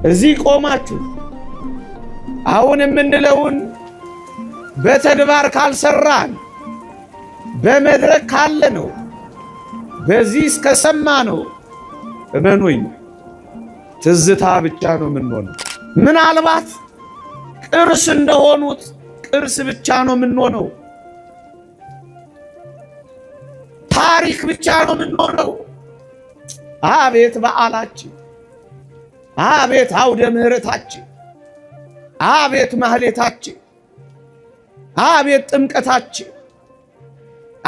እዚህ ቆማችሁ አሁን የምንለውን በተግባር ካልሰራን በመድረክ ካለ ነው በዚህ እስከሰማ ነው እመኑኝ ትዝታ ብቻ ነው የምንሆነው። ምናልባት ቅርስ እንደሆኑት ቅርስ ብቻ ነው የምንሆነው። ታሪክ ብቻ ነው የምንሆነው። አቤት በዓላችን፣ አቤት አውደ ምሕረታችን፣ አቤት ማህሌታችን፣ አቤት ጥምቀታችን፣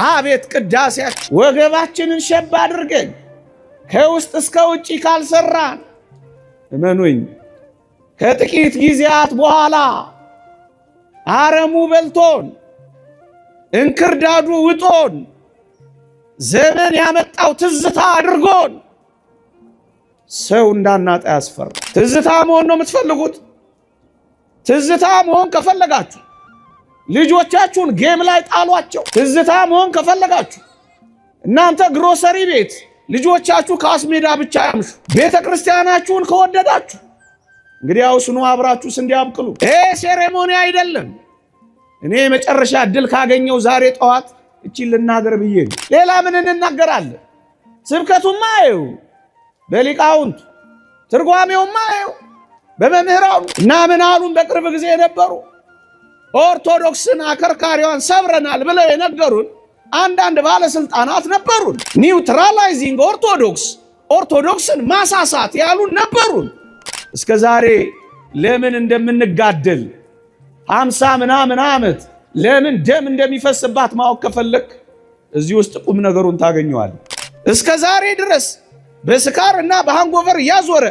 አቤት ቅዳሴያችን። ወገባችንን ሸባ አድርገን ከውስጥ እስከ ውጪ ካልሰራን እመኑኝ ከጥቂት ጊዜያት በኋላ አረሙ በልቶን እንክርዳዱ ውጦን ዘመን ያመጣው ትዝታ አድርጎን ሰው እንዳናጣ ያስፈራ። ትዝታ መሆን ነው የምትፈልጉት? ትዝታ መሆን ከፈለጋችሁ ልጆቻችሁን ጌም ላይ ጣሏቸው። ትዝታ መሆን ከፈለጋችሁ እናንተ ግሮሰሪ ቤት ልጆቻችሁ ካስሜዳ ብቻ ያምሹ። ቤተ ክርስቲያናችሁን ከወደዳችሁ እንግዲያው ስኑ አብራችሁ እንዲያብቅሉ። ይሄ ሴሬሞኒ አይደለም። እኔ መጨረሻ እድል ካገኘው ዛሬ ጠዋት እቺን ልናገር ብዬ ሌላ ምን እንናገራለን? ስብከቱማ አይው በሊቃውንት ትርጓሜውማ አይው በመምህራኑ እና ምን አሉን በቅርብ ጊዜ የነበሩ ኦርቶዶክስን አከርካሪዋን ሰብረናል ብለው የነገሩን አንዳንድ ባለስልጣናት ነበሩን። ኒውትራላይዚንግ ኦርቶዶክስን ማሳሳት ያሉን ነበሩን። እስከ ዛሬ ለምን እንደምንጋደል 50 ምናምን ዓመት ለምን ደም እንደሚፈስባት ማወቅ ከፈለክ እዚህ ውስጥ ቁም ነገሩን ታገኘዋለህ። እስከ ዛሬ ድረስ በስካርና በሃንጎቨር ያዞረ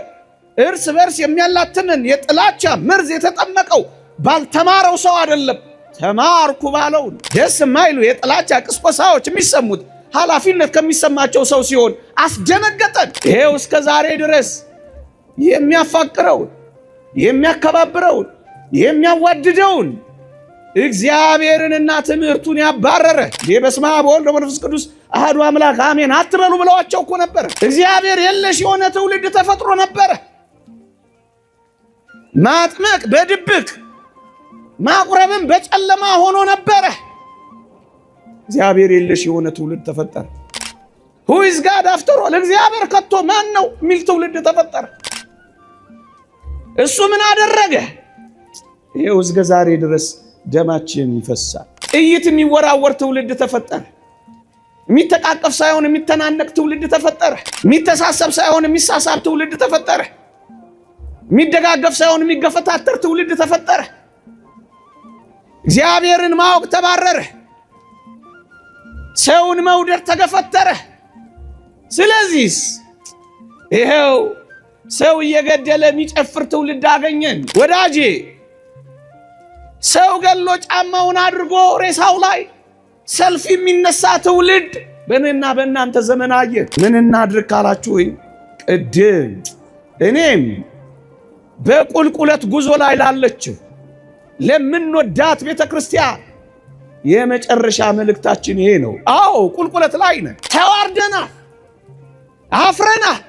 እርስ በርስ የሚያላትምን የጥላቻ መርዝ የተጠመቀው ባልተማረው ሰው አይደለም፣ ተማርኩ ባለው ደስ የማይሉ የጥላቻ ቅስቆሳዎች የሚሰሙት ኃላፊነት ከሚሰማቸው ሰው ሲሆን አስደነገጠን። ይሄው እስከ ዛሬ ድረስ የሚያፋቅረውን የሚያከባብረውን የሚያዋድደውን እግዚአብሔርንና ትምህርቱን ያባረረ በስመ አብ ወወልድ ወመንፈስ ቅዱስ አሐዱ አምላክ አሜን አትበሉ ብለዋቸው እኮ ነበር። እግዚአብሔር የለሽ የሆነ ትውልድ ተፈጥሮ ነበረ። ማጥመቅ በድብቅ ማቁረብም በጨለማ ሆኖ ነበረ። እግዚአብሔር የለሽ የሆነ ትውልድ ተፈጠረ። who is God after all? እግዚአብሔር ከቶ ማን ነው የሚል ትውልድ ተፈጠረ። እሱ ምን አደረገ? ይሄው እስከ ዛሬ ድረስ ደማችን ይፈሳል። ጥይት የሚወራወር ትውልድ ተፈጠረ። የሚተቃቀፍ ሳይሆን የሚተናነቅ ትውልድ ተፈጠረ። የሚተሳሰብ ሳይሆን የሚሳሳብ ትውልድ ተፈጠረ። የሚደጋገፍ ሳይሆን የሚገፈታተር ትውልድ ተፈጠረ። እግዚአብሔርን ማወቅ ተባረረ። ሰውን መውደድ ተገፈተረ። ስለዚህ ይሄው ሰው እየገደለ የሚጨፍር ትውልድ አገኘን። ወዳጄ ሰው ገሎ ጫማውን አድርጎ ሬሳው ላይ ሰልፍ የሚነሳ ትውልድ በእኔና በእናንተ ዘመን አየን። ምን እናድርግ ካላችሁኝ ቅድም እኔም በቁልቁለት ጉዞ ላይ ላለችው ለምንወዳት ቤተክርስቲያን የመጨረሻ መልእክታችን ይሄ ነው። አዎ ቁልቁለት ላይ ነን። ተዋርደናል፣ አፍረናል።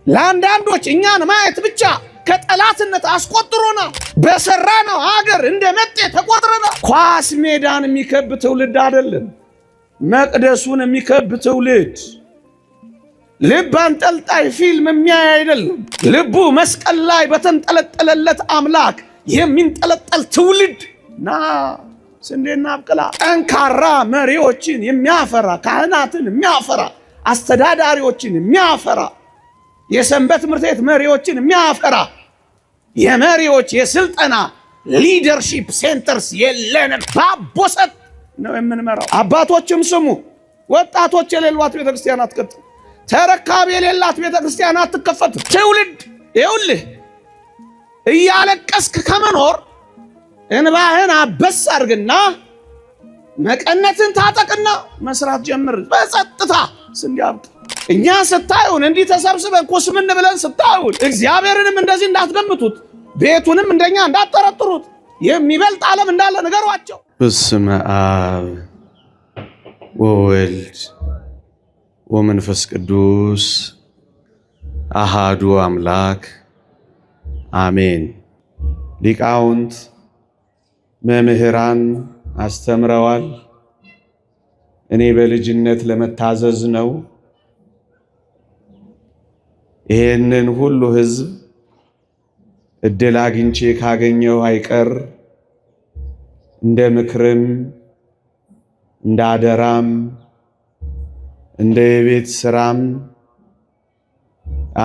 ለአንዳንዶች እኛን ማየት ብቻ ከጠላትነት አስቆጥሮናል። በሰራነው ሀገር እንደመጤ ተቆጥረናል። ኳስ ሜዳን የሚከብ ትውልድ አይደለም፣ መቅደሱን የሚከብ ትውልድ። ልብ አንጠልጣይ ፊልም የሚያይ አይደለም፣ ልቡ መስቀል ላይ በተንጠለጠለለት አምላክ የሚንጠለጠል ትውልድ ና ስንዴና አብቅላ። ጠንካራ መሪዎችን የሚያፈራ ካህናትን የሚያፈራ አስተዳዳሪዎችን የሚያፈራ የሰንበት ትምህርት ቤት መሪዎችን የሚያፈራ የመሪዎች የስልጠና ሊደርሺፕ ሴንተርስ የለንም። ባቦሰት ነው የምንመራው። አባቶችም ስሙ፣ ወጣቶች የሌሏት ቤተክርስቲያን አትቀጥል፣ ተረካቢ የሌላት ቤተክርስቲያን አትከፈት። ትውልድ ይኸውልህ እያለቀስክ ከመኖር እንባህን አበስ አድርግና መቀነትን ታጠቅና መስራት ጀምር በጸጥታ ስንዲያብቅ። እኛ ስታዩን እንዲህ ተሰብስበን ኩስምን ብለን ስታዩን እግዚአብሔርንም እንደዚህ እንዳትገምቱት፣ ቤቱንም እንደኛ እንዳትጠረጥሩት፣ የሚበልጥ ዓለም እንዳለ ንገሯቸው። በስመ አብ ወወልድ ወመንፈስ ቅዱስ አሃዱ አምላክ አሜን። ሊቃውንት መምህራን አስተምረዋል። እኔ በልጅነት ለመታዘዝ ነው። ይሄንን ሁሉ ሕዝብ እድል አግኝቼ ካገኘው አይቀር እንደ ምክርም እንደ አደራም እንደ የቤት ሥራም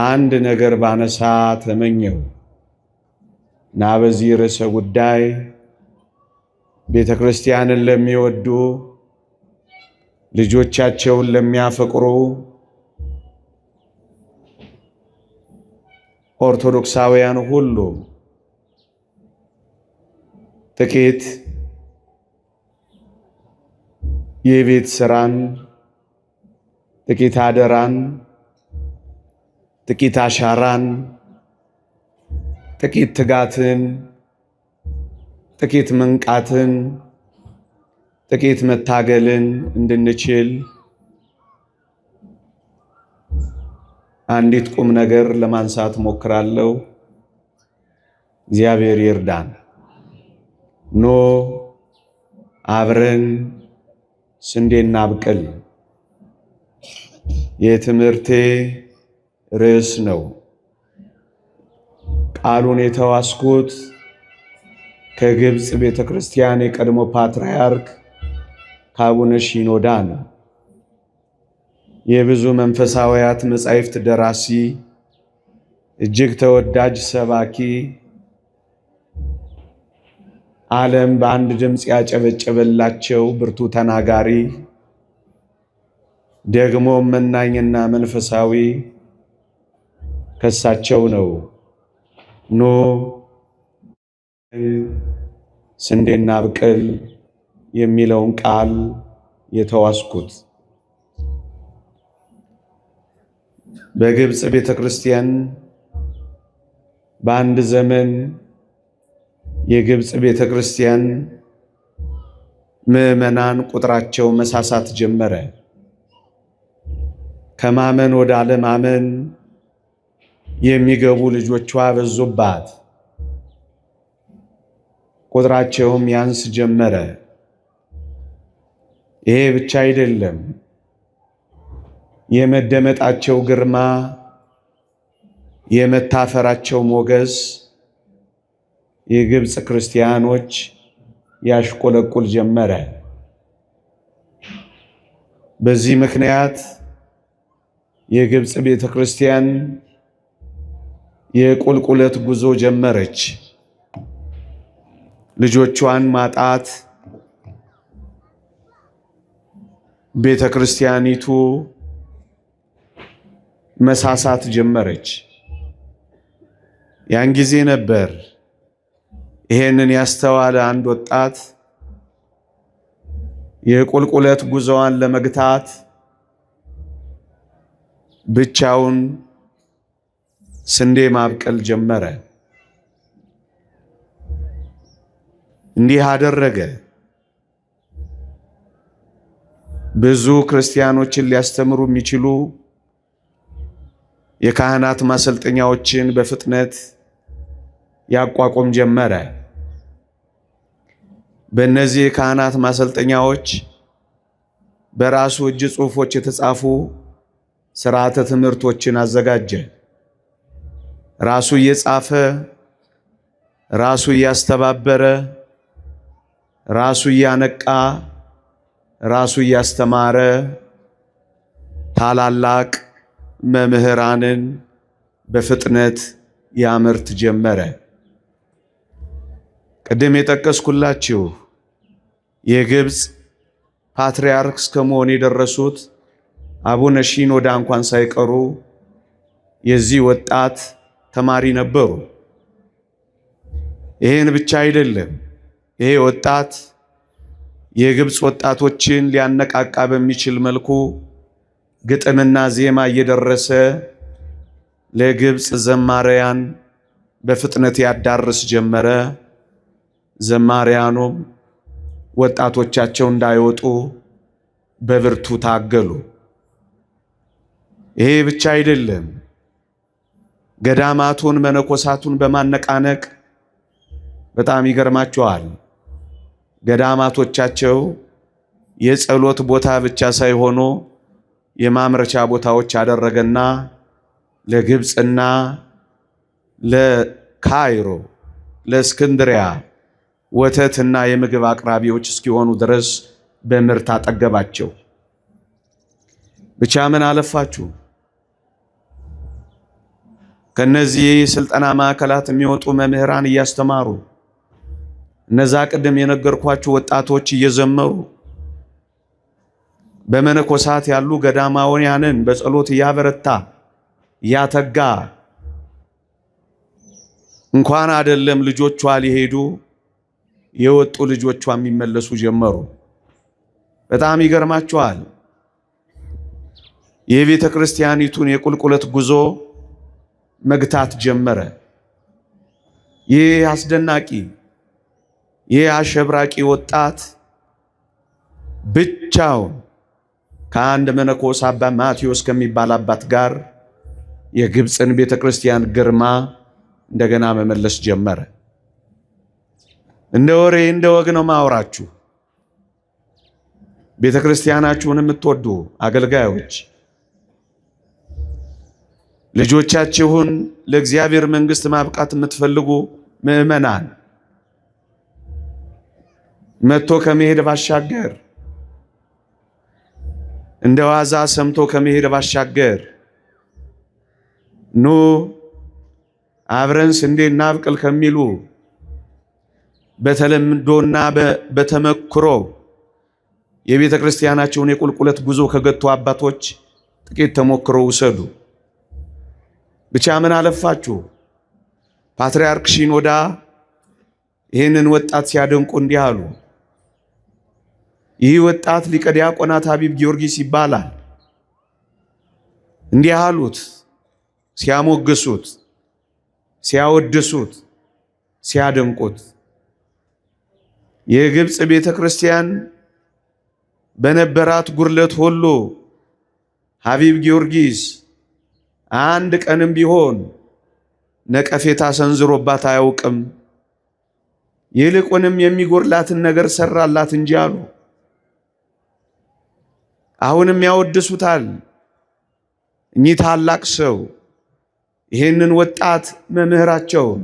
አንድ ነገር ባነሳ ተመኘው እና በዚህ ርዕሰ ጉዳይ ቤተ ክርስቲያንን ለሚወዱ ልጆቻቸውን ለሚያፈቅሩ ኦርቶዶክሳውያን ሁሉ ጥቂት የቤት ሥራን፣ ጥቂት አደራን፣ ጥቂት አሻራን፣ ጥቂት ትጋትን፣ ጥቂት መንቃትን፣ ጥቂት መታገልን እንድንችል አንዲት ቁም ነገር ለማንሳት ሞክራለሁ። እግዚአብሔር ይርዳን። ኖ አብረን ስንዴ እናብቅል የትምህርቴ ርዕስ ነው። ቃሉን የተዋስኩት ከግብፅ ቤተ ክርስቲያን የቀድሞ ፓትርያርክ ከአቡነ ሺኖዳ ነው። የብዙ መንፈሳውያት መጻሕፍት ደራሲ፣ እጅግ ተወዳጅ ሰባኪ፣ ዓለም በአንድ ድምፅ ያጨበጨበላቸው ብርቱ ተናጋሪ፣ ደግሞ መናኝና መንፈሳዊ ከሳቸው ነው ኖ ስንዴ እናብቅል የሚለውን ቃል የተዋስኩት። በግብፅ ቤተ ክርስቲያን በአንድ ዘመን የግብፅ ቤተ ክርስቲያን ምዕመናን ቁጥራቸው መሳሳት ጀመረ። ከማመን ወደ አለማመን የሚገቡ ልጆቿ በዙባት፣ ቁጥራቸውም ያንስ ጀመረ። ይሄ ብቻ አይደለም። የመደመጣቸው ግርማ፣ የመታፈራቸው ሞገስ የግብፅ ክርስቲያኖች ያሽቆለቁል ጀመረ። በዚህ ምክንያት የግብፅ ቤተ ክርስቲያን የቁልቁለት ጉዞ ጀመረች። ልጆቿን ማጣት፣ ቤተ ክርስቲያኒቱ መሳሳት ጀመረች። ያን ጊዜ ነበር ይሄንን ያስተዋለ አንድ ወጣት የቁልቁለት ጉዞዋን ለመግታት ብቻውን ስንዴ ማብቀል ጀመረ። እንዲህ አደረገ። ብዙ ክርስቲያኖችን ሊያስተምሩ የሚችሉ የካህናት ማሰልጠኛዎችን በፍጥነት ያቋቁም ጀመረ። በእነዚህ የካህናት ማሰልጠኛዎች በራሱ እጅ ጽሑፎች የተጻፉ ሥርዓተ ትምህርቶችን አዘጋጀ። ራሱ እየጻፈ፣ ራሱ እያስተባበረ፣ ራሱ እያነቃ፣ ራሱ እያስተማረ ታላላቅ መምህራንን በፍጥነት ያመርት ጀመረ። ቅድም የጠቀስኩላችሁ የግብፅ ፓትርያርክ እስከመሆን የደረሱት አቡነ ሺኖዳ እንኳን ሳይቀሩ የዚህ ወጣት ተማሪ ነበሩ። ይሄን ብቻ አይደለም። ይሄ ወጣት የግብፅ ወጣቶችን ሊያነቃቃ በሚችል መልኩ ግጥምና ዜማ እየደረሰ ለግብፅ ዘማሪያን በፍጥነት ያዳርስ ጀመረ። ዘማሪያኑም ወጣቶቻቸው እንዳይወጡ በብርቱ ታገሉ። ይሄ ብቻ አይደለም። ገዳማቱን መነኮሳቱን በማነቃነቅ በጣም ይገርማቸዋል። ገዳማቶቻቸው የጸሎት ቦታ ብቻ ሳይሆኑ የማምረቻ ቦታዎች አደረገና ለግብፅና ለካይሮ ለእስክንድሪያ ወተትና የምግብ አቅራቢዎች እስኪሆኑ ድረስ በምርት አጠገባቸው። ብቻ ምን አለፋችሁ ከነዚህ የስልጠና ማዕከላት የሚወጡ መምህራን እያስተማሩ እነዛ ቅድም የነገርኳችሁ ወጣቶች እየዘመሩ በመነኮሳት ያሉ ገዳማውያንን በጸሎት እያበረታ እያተጋ እንኳን አይደለም ልጆቿ ሊሄዱ የወጡ ልጆቿ የሚመለሱ ጀመሩ። በጣም ይገርማቸዋል። የቤተ ክርስቲያኒቱን የቁልቁለት ጉዞ መግታት ጀመረ። ይህ አስደናቂ ይህ አሸብራቂ ወጣት ብቻውን ከአንድ መነኮስ አባ ማቴዎስ ከሚባል አባት ጋር የግብፅን ቤተ ክርስቲያን ግርማ እንደገና መመለስ ጀመረ። እንደ ወሬ እንደ ወግ ነው ማወራችሁ። ቤተ ክርስቲያናችሁን የምትወዱ አገልጋዮች ልጆቻችሁን ለእግዚአብሔር መንግሥት ማብቃት የምትፈልጉ ምዕመናን መጥቶ ከመሄድ ባሻገር እንደ ዋዛ ሰምቶ ከመሄድ ባሻገር ኑ አብረን ስንዴ እናብቅል ከሚሉ በተለምዶና በተመክሮ የቤተ ክርስቲያናቸውን የቁልቁለት ጉዞ ከገቱ አባቶች ጥቂት ተሞክሮ ውሰዱ። ብቻ ምን አለፋችሁ ፓትርያርክ ሺኖዳ ይህንን ወጣት ሲያደንቁ እንዲህ አሉ። ይህ ወጣት ሊቀ ዲያቆናት ሀቢብ ጊዮርጊስ ይባላል። እንዲህ አሉት ሲያሞግሱት፣ ሲያወድሱት፣ ሲያደንቁት። የግብፅ ቤተ ክርስቲያን በነበራት ጉርለት ሁሉ ሀቢብ ጊዮርጊስ አንድ ቀንም ቢሆን ነቀፌታ ሰንዝሮባት አያውቅም። ይልቁንም የሚጎርላትን ነገር ሰራላት እንጂ አሉ። አሁንም ያወድሱታል። እኚህ ታላቅ ሰው ይህንን ወጣት መምህራቸውን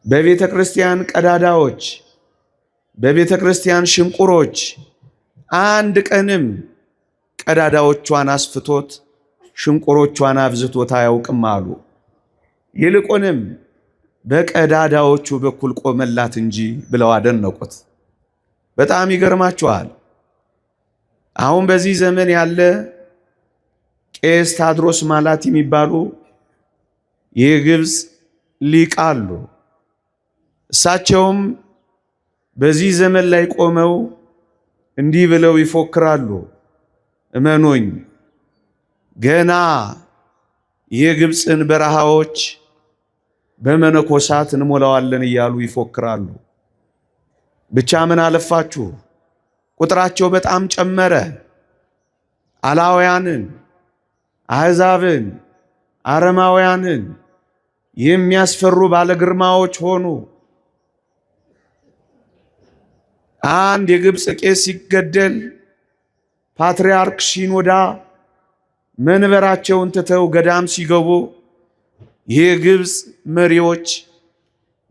በቤተ ክርስቲያን ቀዳዳዎች፣ በቤተ ክርስቲያን ሽንቁሮች አንድ ቀንም ቀዳዳዎቿን አስፍቶት ሽንቁሮቿን አብዝቶት አያውቅም አሉ። ይልቁንም በቀዳዳዎቹ በኩል ቆመላት እንጂ ብለው አደነቁት። በጣም ይገርማችኋል። አሁን በዚህ ዘመን ያለ ቄስ ታድሮስ ማላት የሚባሉ የግብፅ ሊቅ አሉ። እሳቸውም በዚህ ዘመን ላይ ቆመው እንዲህ ብለው ይፎክራሉ። እመኑኝ ገና የግብፅን በረሃዎች በመነኮሳት እንሞላዋለን እያሉ ይፎክራሉ። ብቻ ምን አለፋችሁ ቁጥራቸው በጣም ጨመረ። አላውያንን፣ አሕዛብን፣ አረማውያንን የሚያስፈሩ ባለግርማዎች ሆኑ። አንድ የግብፅ ቄስ ሲገደል ፓትርያርክ ሺኖዳ መንበራቸውን ትተው ገዳም ሲገቡ የግብፅ መሪዎች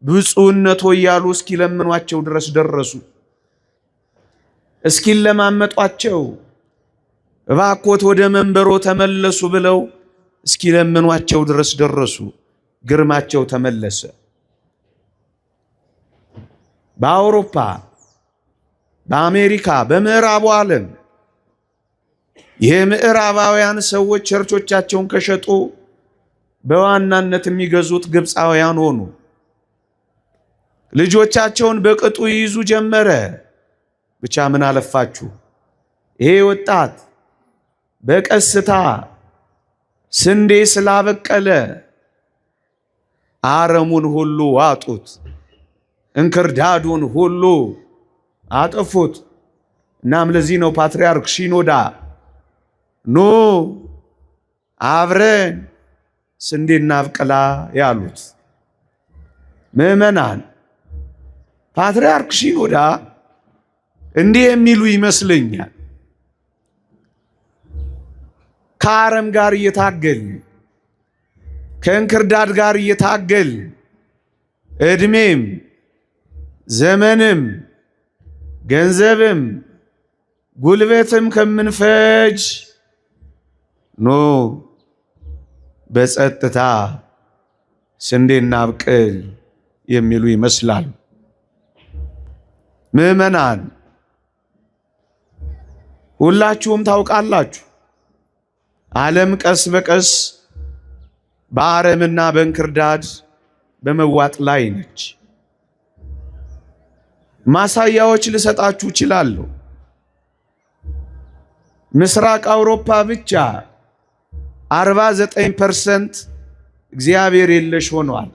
ብፁዕነቶ እያሉ እስኪለምኗቸው ድረስ ደረሱ። እስኪለማመጧቸው እባክዎት ወደ መንበሮ ተመለሱ ብለው እስኪለምኗቸው ድረስ ደረሱ። ግርማቸው ተመለሰ። በአውሮፓ፣ በአሜሪካ፣ በምዕራቡ ዓለም የምዕራባውያን ሰዎች ቸርቾቻቸውን ከሸጡ በዋናነት የሚገዙት ግብፃውያን ሆኑ። ልጆቻቸውን በቅጡ ይይዙ ጀመረ። ብቻ ምን አለፋችሁ ይሄ ወጣት በቀስታ ስንዴ ስላበቀለ አረሙን ሁሉ ዋጡት፣ እንክርዳዱን ሁሉ አጠፉት። እናም ለዚህ ነው ፓትርያርክ ሺኖዳ ኑ አብረን ስንዴና አብቅላ ያሉት። ምዕመናን ፓትርያርክ ሺኖዳ እንዲህ የሚሉ ይመስለኛል። ከአረም ጋር እየታገል ከእንክርዳድ ጋር እየታገል ዕድሜም ዘመንም ገንዘብም ጉልበትም ከምንፈጅ ኖ በጸጥታ ስንዴና አብቅል የሚሉ ይመስላል። ምዕመናን ሁላችሁም ታውቃላችሁ፣ ዓለም ቀስ በቀስ በአረምና በእንክርዳድ በመዋጥ ላይ ነች። ማሳያዎች ልሰጣችሁ እችላለሁ። ምስራቅ አውሮፓ ብቻ 49% እግዚአብሔር የለሽ ሆኗል።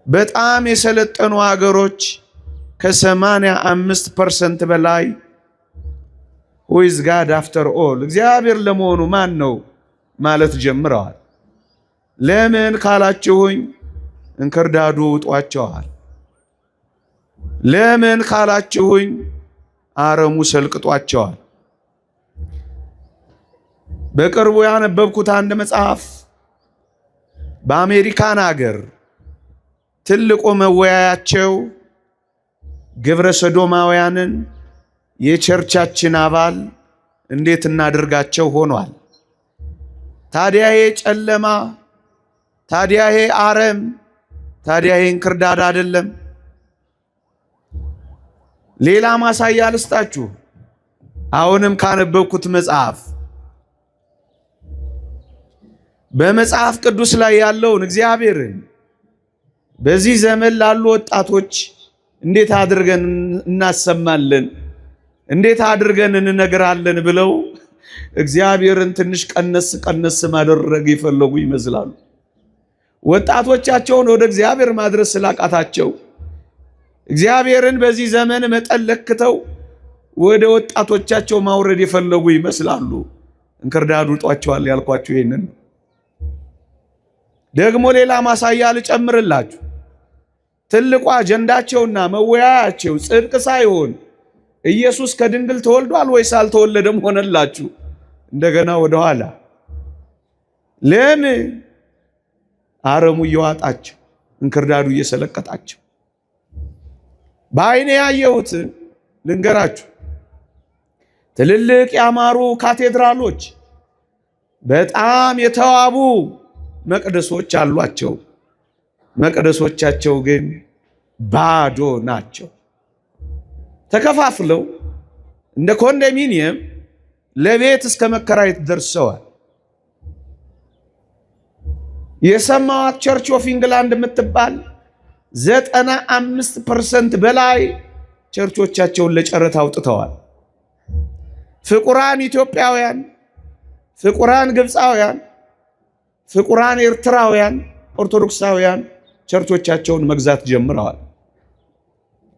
በጣም የሰለጠኑ ሀገሮች ከ85% በላይ who is God after all እግዚአብሔር ለመሆኑ ማን ነው ማለት ጀምረዋል። ለምን ካላችሁኝ እንክርዳዱ ውጧቸዋል። ለምን ካላችሁኝ አረሙ ሰልቅጧቸዋል። በቅርቡ ያነበብኩት አንድ መጽሐፍ በአሜሪካን ሀገር ትልቁ መወያያቸው ግብረ ሰዶማውያንን የቸርቻችን አባል እንዴት እናድርጋቸው ሆኗል። ታዲያ ይሄ ጨለማ፣ ታዲያ ይሄ አረም፣ ታዲያ ይሄ እንክርዳድ አይደለም? ሌላ ማሳያ ልስጣችሁ። አሁንም ካነበብኩት መጽሐፍ በመጽሐፍ ቅዱስ ላይ ያለውን እግዚአብሔርን በዚህ ዘመን ላሉ ወጣቶች እንዴት አድርገን እናሰማለን፣ እንዴት አድርገን እንነግራለን ብለው እግዚአብሔርን ትንሽ ቀነስ ማድረግ የፈለጉ ይመስላሉ። ወጣቶቻቸውን ወደ እግዚአብሔር ማድረስ ስላቃታቸው እግዚአብሔርን በዚህ ዘመን መጠን ለክተው ወደ ወጣቶቻቸው ማውረድ የፈለጉ ይመስላሉ። እንክርዳዱ ውጧቸዋል ያልኳችሁ ይሄንን። ደግሞ ሌላ ማሳያ ልጨምርላችሁ። ትልቁ አጀንዳቸውና መወያያቸው ጽድቅ ሳይሆን ኢየሱስ ከድንግል ተወልዷል ወይስ አልተወለደም ሆነላችሁ። እንደገና ወደ ኋላ ለምን አረሙ እየዋጣቸው እንክርዳዱ እየሰለቀጣቸው። በዓይኔ ያየሁት ልንገራችሁ። ትልልቅ ያማሩ ካቴድራሎች፣ በጣም የተዋቡ መቅደሶች አሏቸው። መቅደሶቻቸው ግን ባዶ ናቸው። ተከፋፍለው እንደ ኮንዶሚኒየም ለቤት እስከ መከራየት ደርሰዋል። የሰማዋት ቸርች ኦፍ ኢንግላንድ የምትባል 95% በላይ ቸርቾቻቸውን ለጨረታ አውጥተዋል። ፍቁራን ኢትዮጵያውያን፣ ፍቁራን ግብፃውያን፣ ፍቁራን ኤርትራውያን ኦርቶዶክሳውያን ቸርቾቻቸውን መግዛት ጀምረዋል።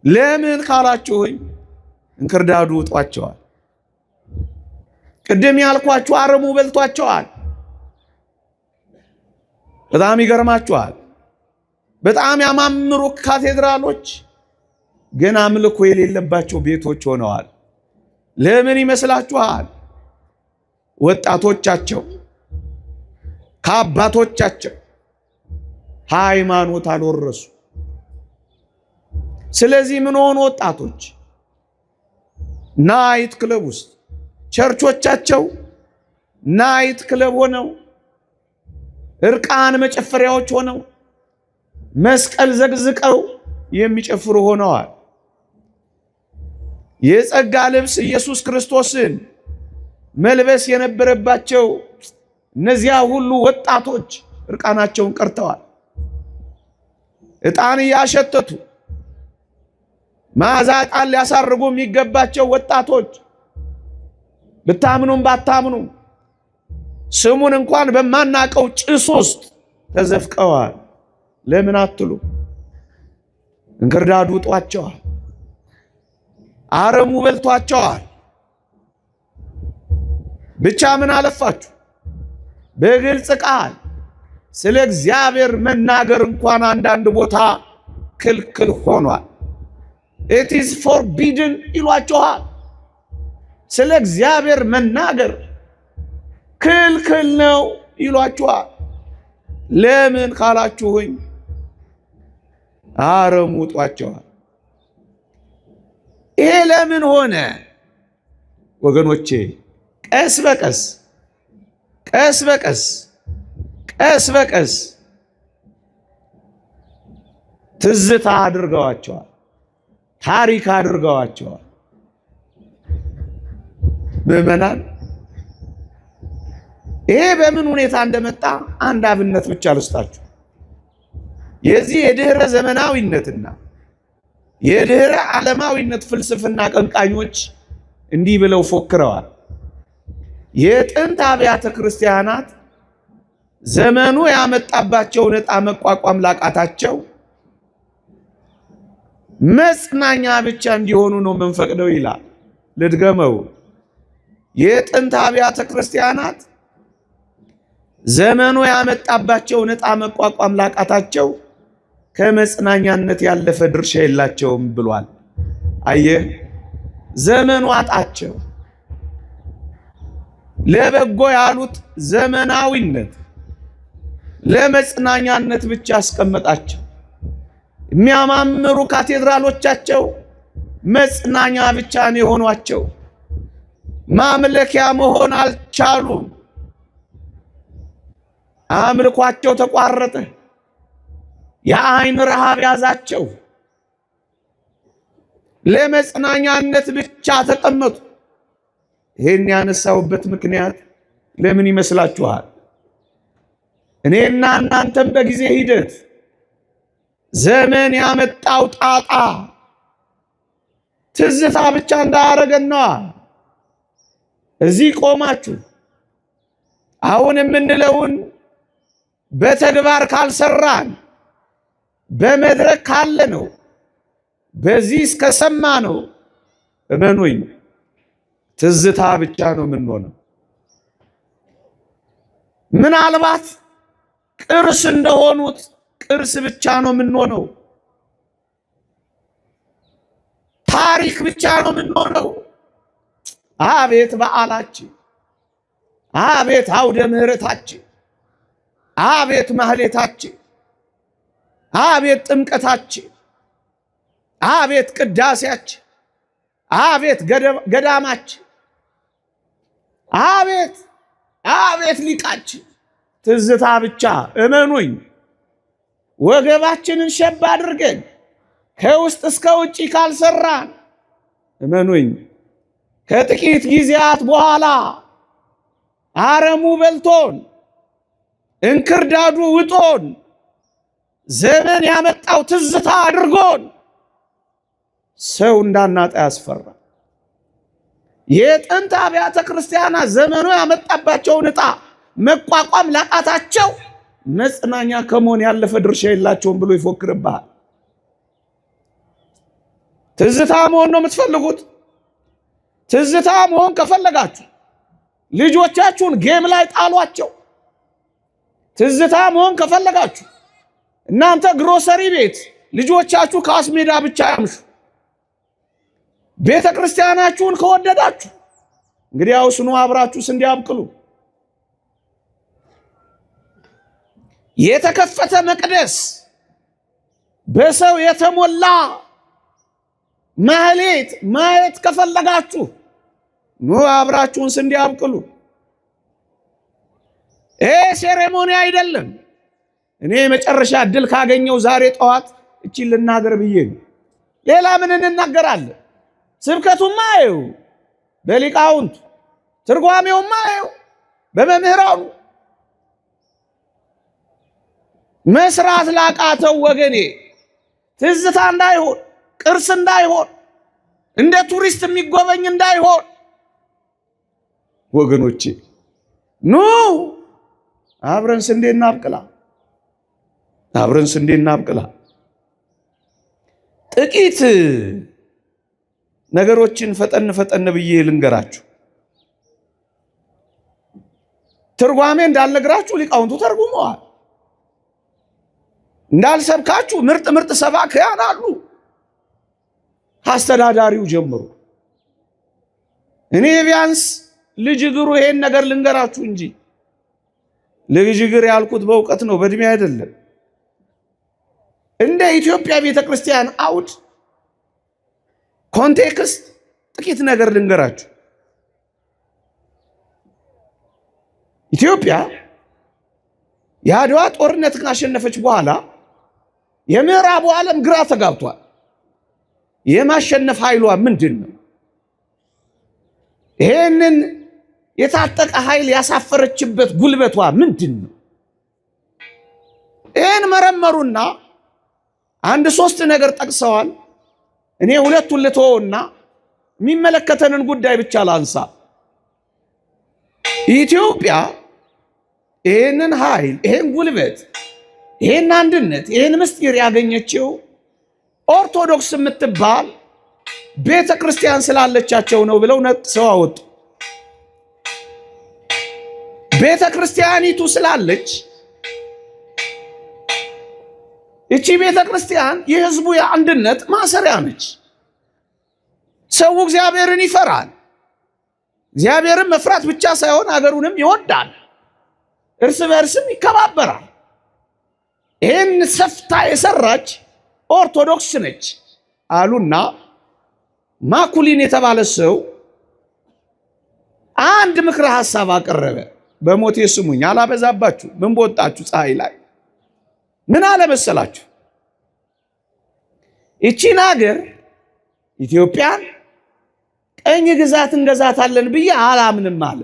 ለምን ካላችሁኝ እንክርዳዱ ውጧቸዋል። ቅድም ያልኳችሁ አረሙ በልቷቸዋል። በጣም ይገርማችኋል። በጣም ያማምሩ ካቴድራሎች ግን አምልኮ የሌለባቸው ቤቶች ሆነዋል። ለምን ይመስላችኋል? ወጣቶቻቸው ከአባቶቻቸው ሃይማኖት አልወረሱ። ስለዚህ ምን ሆኑ? ወጣቶች ናይት ክለብ ውስጥ ቸርቾቻቸው ናይት ክለብ ሆነው እርቃን መጨፈሪያዎች ሆነው መስቀል ዘግዝቀው የሚጨፍሩ ሆነዋል። የጸጋ ልብስ ኢየሱስ ክርስቶስን መልበስ የነበረባቸው እነዚያ ሁሉ ወጣቶች እርቃናቸውን ቀርተዋል። ዕጣን እያሸተቱ መዓዛ ዕጣን ሊያሳርጉ የሚገባቸው ወጣቶች ብታምኑም ባታምኑም ስሙን እንኳን በማናቀው ጭስ ውስጥ ተዘፍቀዋል። ለምን አትሉ? እንክርዳዱ ውጧቸዋል። አረሙ በልቷቸዋል። ብቻ ምን አለፋችሁ በግልጽ ቃል ስለ እግዚአብሔር መናገር እንኳን አንዳንድ ቦታ ክልክል ሆኗል። it is forbidden ይሏቸዋል። ስለ እግዚአብሔር መናገር ክልክል ነው ይሏቸዋል። ለምን ካላችሁኝ አረም ውጧቸዋል። ይሄ ለምን ሆነ ወገኖቼ? ቀስ በቀስ ቀስ በቀስ ቀስ በቀስ ትዝታ አድርገዋቸዋል፣ ታሪክ አድርገዋቸዋል። ምዕመናን ይሄ በምን ሁኔታ እንደመጣ አንድ አብነት ብቻ ልስጣችሁ። የዚህ የድህረ ዘመናዊነትና የድህረ ዓለማዊነት ፍልስፍና አቀንቃኞች እንዲህ ብለው ፎክረዋል። የጥንት አብያተ ክርስቲያናት ዘመኑ ያመጣባቸውን ዕጣ መቋቋም ላቃታቸው መጽናኛ ብቻ እንዲሆኑ ነው የምንፈቅደው ይላል። ልድገመው። የጥንት አብያተ ክርስቲያናት ዘመኑ ያመጣባቸውን ዕጣ መቋቋም ላቃታቸው ከመጽናኛነት ያለፈ ድርሻ የላቸውም ብሏል። አየህ፣ ዘመኑ አጣቸው። ለበጎ ያሉት ዘመናዊነት ለመጽናኛነት ብቻ አስቀመጣቸው። የሚያማምሩ ካቴድራሎቻቸው መጽናኛ ብቻ ነው የሆኗቸው። ማምለኪያ መሆን አልቻሉም። አምልኳቸው ተቋረጠ። የአይን ረሃብ ያዛቸው። ለመጽናኛነት ብቻ ተቀመጡ። ይህን ያነሳውበት ምክንያት ለምን ይመስላችኋል? እኔና እናንተም በጊዜ ሂደት ዘመን ያመጣው ጣጣ ትዝታ ብቻ እንዳያረገን ነዋ። እዚህ ቆማችሁ አሁን የምንለውን በተግባር ካልሰራን በመድረክ ካለ ነው በዚህ እስከሰማ ነው እመኑኝ ትዝታ ብቻ ነው የምንሆነው። ምናልባት ቅርስ እንደሆኑት ቅርስ ብቻ ነው የምንሆነው። ታሪክ ብቻ ነው የምንሆነው። አቤት በዓላችን፣ አቤት አውደ ምሕረታችን፣ አቤት ማህሌታችን፣ አቤት ጥምቀታችን፣ አቤት ቅዳሴያችን፣ አቤት ገዳማችን፣ አቤት አቤት ሊቃችን። ትዝታ ብቻ እመኑኝ። ወገባችንን ሸብ አድርገን ከውስጥ እስከ ውጪ ካልሰራን እመኑኝ ከጥቂት ጊዜያት በኋላ አረሙ በልቶን እንክርዳዱ ውጦን ዘመን ያመጣው ትዝታ አድርጎን ሰው እንዳናጣ ያስፈራ። የጥንት አብያተ ክርስቲያናት ዘመኑ ያመጣባቸውን ዕጣ መቋቋም ላቃታቸው መጽናኛ ከመሆን ያለፈ ድርሻ የላቸውም ብሎ ይፎክርብሃል። ትዝታ መሆን ነው የምትፈልጉት? ትዝታ መሆን ከፈለጋችሁ ልጆቻችሁን ጌም ላይ ጣሏቸው። ትዝታ መሆን ከፈለጋችሁ እናንተ ግሮሰሪ ቤት ልጆቻችሁ ካስሜዳ ብቻ ያምሹ። ቤተ ክርስቲያናችሁን ከወደዳችሁ እንግዲያውስ ኑ አብራችሁ ስንዴ አብቅሉ። የተከፈተ መቅደስ በሰው የተሞላ ማህሌት ማየት ከፈለጋችሁ ኑ አብራችሁን ስንዴ አብቅሉ። ይሄ ሴሬሞኒ አይደለም። እኔ መጨረሻ እድል ካገኘው ዛሬ ጠዋት እቺ ልናገር ብዬ ነው። ሌላ ምን እንናገራለን? ስብከቱማ አይው በሊቃውንቱ፣ ትርጓሜውማ አይው በመምህራኑ። መስራት ላቃተው ወገኔ ትዝታ እንዳይሆን፣ ቅርስ እንዳይሆን፣ እንደ ቱሪስት የሚጎበኝ እንዳይሆን ወገኖቼ ኑ አብረን ስንዴ እናብቅላ፣ አብረን ስንዴ እናብቅላ። ጥቂት ነገሮችን ፈጠን ፈጠን ብዬ ልንገራችሁ። ትርጓሜ እንዳልነግራችሁ ሊቃውንቱ ተርጉመዋል። እንዳልሰብካችሁ ምርጥ ሰባክያን አሉ፣ አስተዳዳሪው ጀምሮ። እኔ ቢያንስ ልጅ እግሩ ይሄን ነገር ልንገራችሁ እንጂ ልጅ እግር ያልኩት በእውቀት ነው፣ በእድሜ አይደለም። እንደ ኢትዮጵያ ቤተክርስቲያን አውድ ኮንቴክስት ጥቂት ነገር ልንገራችሁ። ኢትዮጵያ የአድዋ ጦርነት ካሸነፈች በኋላ የምዕራቡ ዓለም ግራ ተጋብቷል። የማሸነፍ ኃይሏ ምንድን ነው? ይሄንን የታጠቀ ኃይል ያሳፈረችበት ጉልበቷ ምንድን ነው? ይሄን መረመሩና አንድ ሶስት ነገር ጠቅሰዋል። እኔ ሁለቱን ልተወውና የሚመለከተንን ጉዳይ ብቻ ላንሳ። ኢትዮጵያ ይሄንን ኃይል፣ ይሄን ጉልበት፣ ይሄን አንድነት፣ ይሄን ምስጢር ያገኘችው ኦርቶዶክስ የምትባል ቤተ ክርስቲያን ስላለቻቸው ነው ብለው ነጥሰው አወጡ። ቤተ ክርስቲያኒቱ ስላለች እቺ ቤተ ክርስቲያን የህዝቡ የአንድነት ማሰሪያ ነች። ሰው እግዚአብሔርን ይፈራል። እግዚአብሔርን መፍራት ብቻ ሳይሆን አገሩንም ይወዳል፣ እርስ በእርስም ይከባበራል። ይህን ሰፍታ የሰራች ኦርቶዶክስ ነች አሉና ማኩሊን የተባለ ሰው አንድ ምክረ ሐሳብ አቀረበ። በሞቴ ስሙኝ፣ አላበዛባችሁ። ምን በወጣችሁ ፀሐይ ላይ ምን አለ መሰላችሁ? እቺን ሀገር ኢትዮጵያን ቀኝ ግዛት እንገዛታለን ብዬ አላምንም አለ።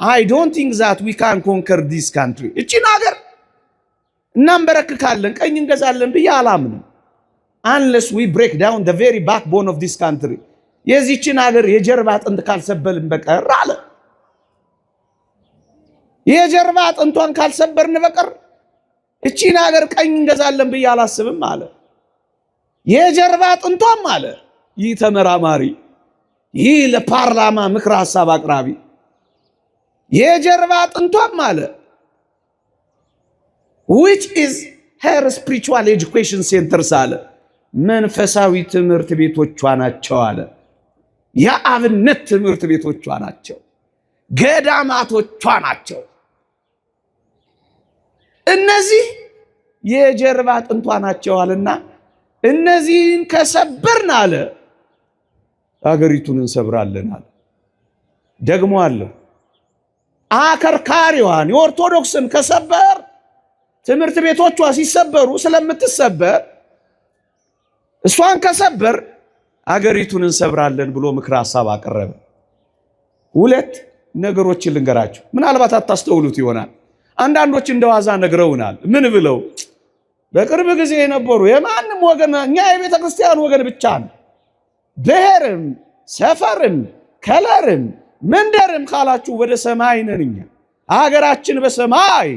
I don't think that we can conquer this country። እቺን ሀገር እናንበረክካለን፣ ቀኝ እንገዛለን ብዬ አላምንም unless we break down the very backbone of this country። የዚህችን ሀገር የጀርባ አጥንት ካልሰበልን በቀር አለ። የጀርባ አጥንቷን ካልሰበርን በቀር እቺን ሀገር ቀኝ እንገዛለን ብዬ አላስብም አለ። የጀርባ አጥንቷም አለ ይህ ተመራማሪ፣ ይህ ለፓርላማ ምክረ ሐሳብ አቅራቢ፣ የጀርባ አጥንቷም አለ which is her spiritual education centers አለ መንፈሳዊ ትምህርት ቤቶቿ ናቸው አለ። የአብነት ትምህርት ቤቶቿ ናቸው፣ ገዳማቶቿ ናቸው። እነዚህ የጀርባ አጥንቷ ናቸው አለና እነዚህን ከሰበርን አለ አገሪቱን እንሰብራለን አለ። ደግሞ አለ አከርካሪዋን የኦርቶዶክስን ከሰበር ትምህርት ቤቶቿ ሲሰበሩ ስለምትሰበር እሷን ከሰበር አገሪቱን እንሰብራለን ብሎ ምክረ ሐሳብ አቀረበ። ሁለት ነገሮችን ልንገራችሁ፣ ምናልባት አታስተውሉት ይሆናል። አንዳንዶች እንደዋዛ ነግረውናል። ምን ብለው? በቅርብ ጊዜ የነበሩ የማንም ወገን፣ እኛ የቤተ ክርስቲያን ወገን ብቻ ነው፣ ብሔርም ሰፈርም ከለርም መንደርም ካላችሁ ወደ ሰማይ ነን እኛ፣ አገራችን በሰማይ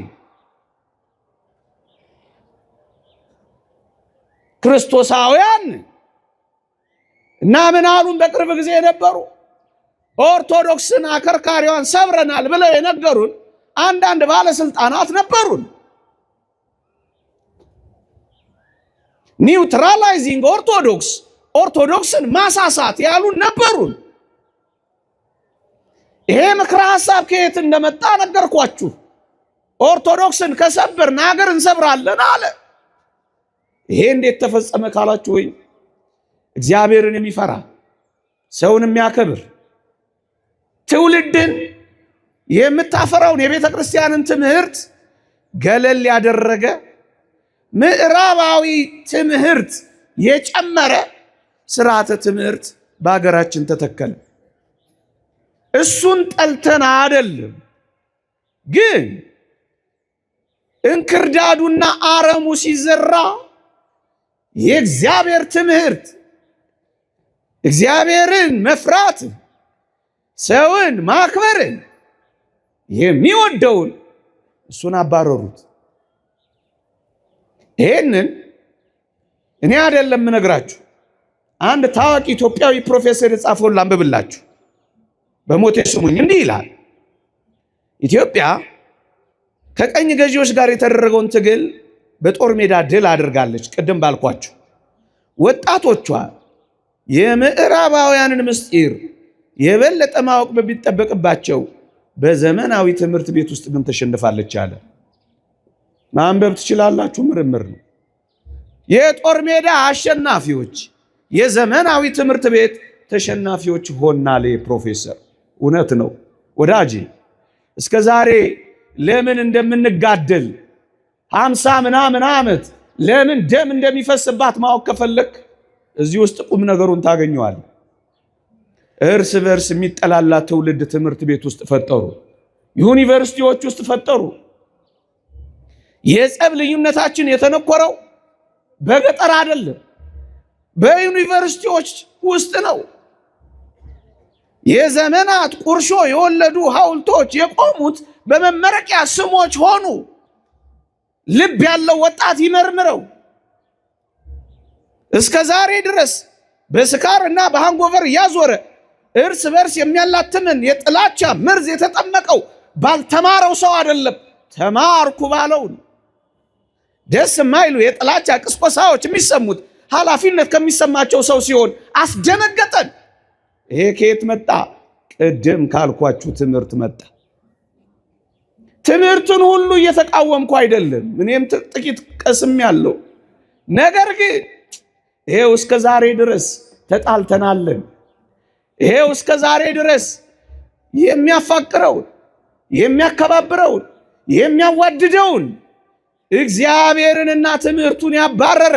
ክርስቶሳውያን እና ምን አሉን? በቅርብ ጊዜ የነበሩ ኦርቶዶክስን አከርካሪዋን ሰብረናል ብለው የነገሩን አንዳንድ ባለስልጣናት ነበሩን። ኒውትራላይዚንግ ኦርቶዶክስን ማሳሳት ያሉን ነበሩን። ይሄ ምክረ ሐሳብ ከየት እንደመጣ ነገርኳችሁ። ኦርቶዶክስን ከሰበርን ሀገር እንሰብራለን አለ። ይሄ እንዴት ተፈጸመ ካላችሁ፣ ወይ እግዚአብሔርን የሚፈራ ሰውን የሚያከብር ትውልድን የምታፈራውን የቤተ ክርስቲያንን ትምህርት ገለል ያደረገ ምዕራባዊ ትምህርት የጨመረ ስርዓተ ትምህርት በሀገራችን ተተከለ። እሱን ጠልተን አይደለም፣ ግን እንክርዳዱና አረሙ ሲዘራ የእግዚአብሔር ትምህርት እግዚአብሔርን መፍራት ሰውን ማክበርን የሚወደውን እሱን አባረሩት። ይሄንን እኔ አይደለም የምነግራችሁ፣ አንድ ታዋቂ ኢትዮጵያዊ ፕሮፌሰር የጻፈውን ላንብብላችሁ። በሞቴ ስሙኝ። እንዲህ ይላል፣ ኢትዮጵያ ከቀኝ ገዢዎች ጋር የተደረገውን ትግል በጦር ሜዳ ድል አድርጋለች። ቅድም ባልኳችሁ ወጣቶቿ የምዕራባውያንን ምስጢር የበለጠ ማወቅ በሚጠበቅባቸው በዘመናዊ ትምህርት ቤት ውስጥ ግን ተሸንፋለች አለ። ማንበብ ትችላላችሁ፣ ምርምር ነው። የጦር ሜዳ አሸናፊዎች የዘመናዊ ትምህርት ቤት ተሸናፊዎች ሆናል። ፕሮፌሰር እውነት ነው ወዳጄ። እስከ ዛሬ ለምን እንደምንጋደል 50 ምናምን ዓመት ለምን ደም እንደሚፈስባት ማወቅ ከፈለክ እዚህ ውስጥ ቁም ነገሩን ታገኘዋል። እርስ በርስ የሚጠላላ ትውልድ ትምህርት ቤት ውስጥ ፈጠሩ፣ ዩኒቨርሲቲዎች ውስጥ ፈጠሩ። የጸብ ልዩነታችን የተነኮረው በገጠር አይደለም፣ በዩኒቨርሲቲዎች ውስጥ ነው። የዘመናት ቁርሾ የወለዱ ሐውልቶች የቆሙት በመመረቂያ ስሞች ሆኑ። ልብ ያለው ወጣት ይመርምረው። እስከ ዛሬ ድረስ በስካር እና በሃንጎቨር እያዞረ እርስ በርስ የሚያላትምን የጥላቻ መርዝ የተጠመቀው ባልተማረው ሰው አይደለም፣ ተማርኩ ባለው ነው። ደስ የማይሉ የጥላቻ ቅስቆሳዎች የሚሰሙት ኃላፊነት ከሚሰማቸው ሰው ሲሆን አስደነገጠን። ይሄ ከየት መጣ? ቅድም ካልኳችሁ ትምህርት መጣ። ትምህርቱን ሁሉ እየተቃወምኩ አይደለም፣ እኔም ጥቂት ቀስም ያለው ነገር ግን ይሄው እስከ ዛሬ ድረስ ተጣልተናለን። ይሄው እስከ ዛሬ ድረስ የሚያፋቅረውን የሚያከባብረውን የሚያዋድደውን እግዚአብሔርንና ትምህርቱን ያባረረ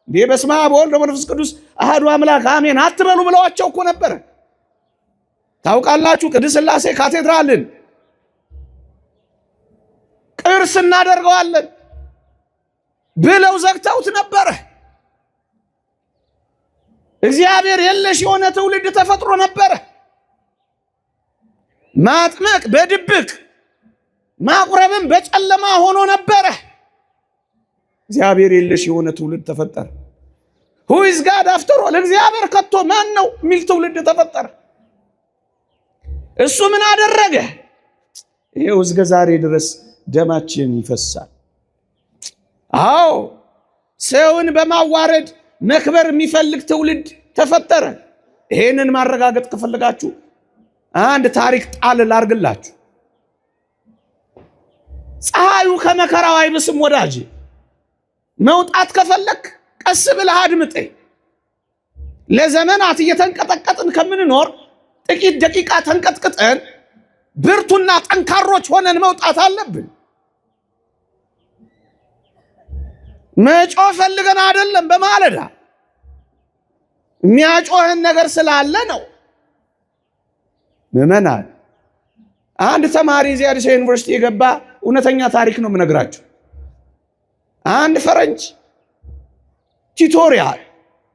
እንዴ! በስመ አብ ወወልድ ወመንፈስ ቅዱስ አሐዱ አምላክ አሜን አትበሉ ብለዋቸው እኮ ነበረ። ታውቃላችሁ፣ ቅድስት ሥላሴ ካቴድራልን ቅርስ እናደርገዋለን ብለው ዘግተውት ነበረ። እግዚአብሔር የለሽ የሆነ ትውልድ ተፈጥሮ ነበረ። ማጥመቅ በድብቅ ማቁረብም በጨለማ ሆኖ ነበረ። እግዚአብሔር የለሽ የሆነ ትውልድ ተፈጠረ። who is God after all? እግዚአብሔር ከቶ ማን ነው የሚል ትውልድ ተፈጠረ። እሱ ምን አደረገ? ይሄው እስከ ዛሬ ድረስ ደማችን ይፈሳል። አዎ ሰውን በማዋረድ መክበር የሚፈልግ ትውልድ ተፈጠረ። ይሄንን ማረጋገጥ ከፈለጋችሁ አንድ ታሪክ ጣል ላርግላችሁ። ፀሐዩ ከመከራው አይብስም ወዳጅ። መውጣት ከፈለክ ቀስ ብለህ አድምጠኝ። ለዘመናት እየተንቀጠቀጥን ከምንኖር ጥቂት ደቂቃ ተንቀጥቅጠን ብርቱና ጠንካሮች ሆነን መውጣት አለብን። መጮህ ፈልገን አይደለም። በማለዳ የሚያጮህን ነገር ስላለ ነው። ምዕመናን፣ አንድ ተማሪ እዚህ አዲስ ዩኒቨርሲቲ የገባ እውነተኛ ታሪክ ነው የምነግራችሁ። አንድ ፈረንጅ ቲቶሪያል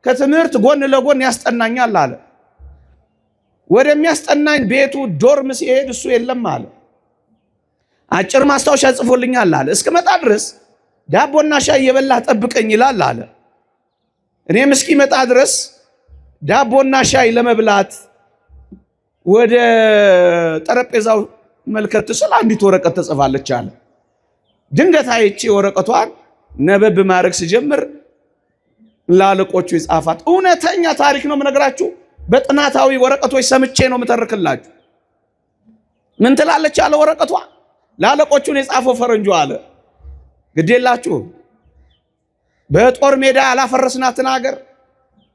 ከትምህርት ጎን ለጎን ያስጠናኛል አለ። ወደሚያስጠናኝ ቤቱ ዶርም ሲሄድ እሱ የለም አለ። አጭር ማስታወሻ ጽፎልኛል አለ። እስከመጣ ድረስ ዳቦና ሻይ እየበላህ ጠብቀኝ ይላል አለ። እኔም እስኪመጣ ድረስ ዳቦና ሻይ ለመብላት ወደ ጠረጴዛው መልከት ስለ አንዲት ወረቀት ተጽፋለች አለ። ድንገት አይቼ ወረቀቷን ነበብ ማድረግ ሲጀምር ላለቆቹ የጻፋት እውነተኛ ታሪክ ነው የምነግራችሁ። በጥናታዊ ወረቀቶች ሰምቼ ነው የምተርክላችሁ። ምን ትላለች አለ ወረቀቷ? ላለቆቹን የጻፈው ፈረንጆ አለ፣ ግዴላችሁ በጦር ሜዳ ያላፈረስናትን ሀገር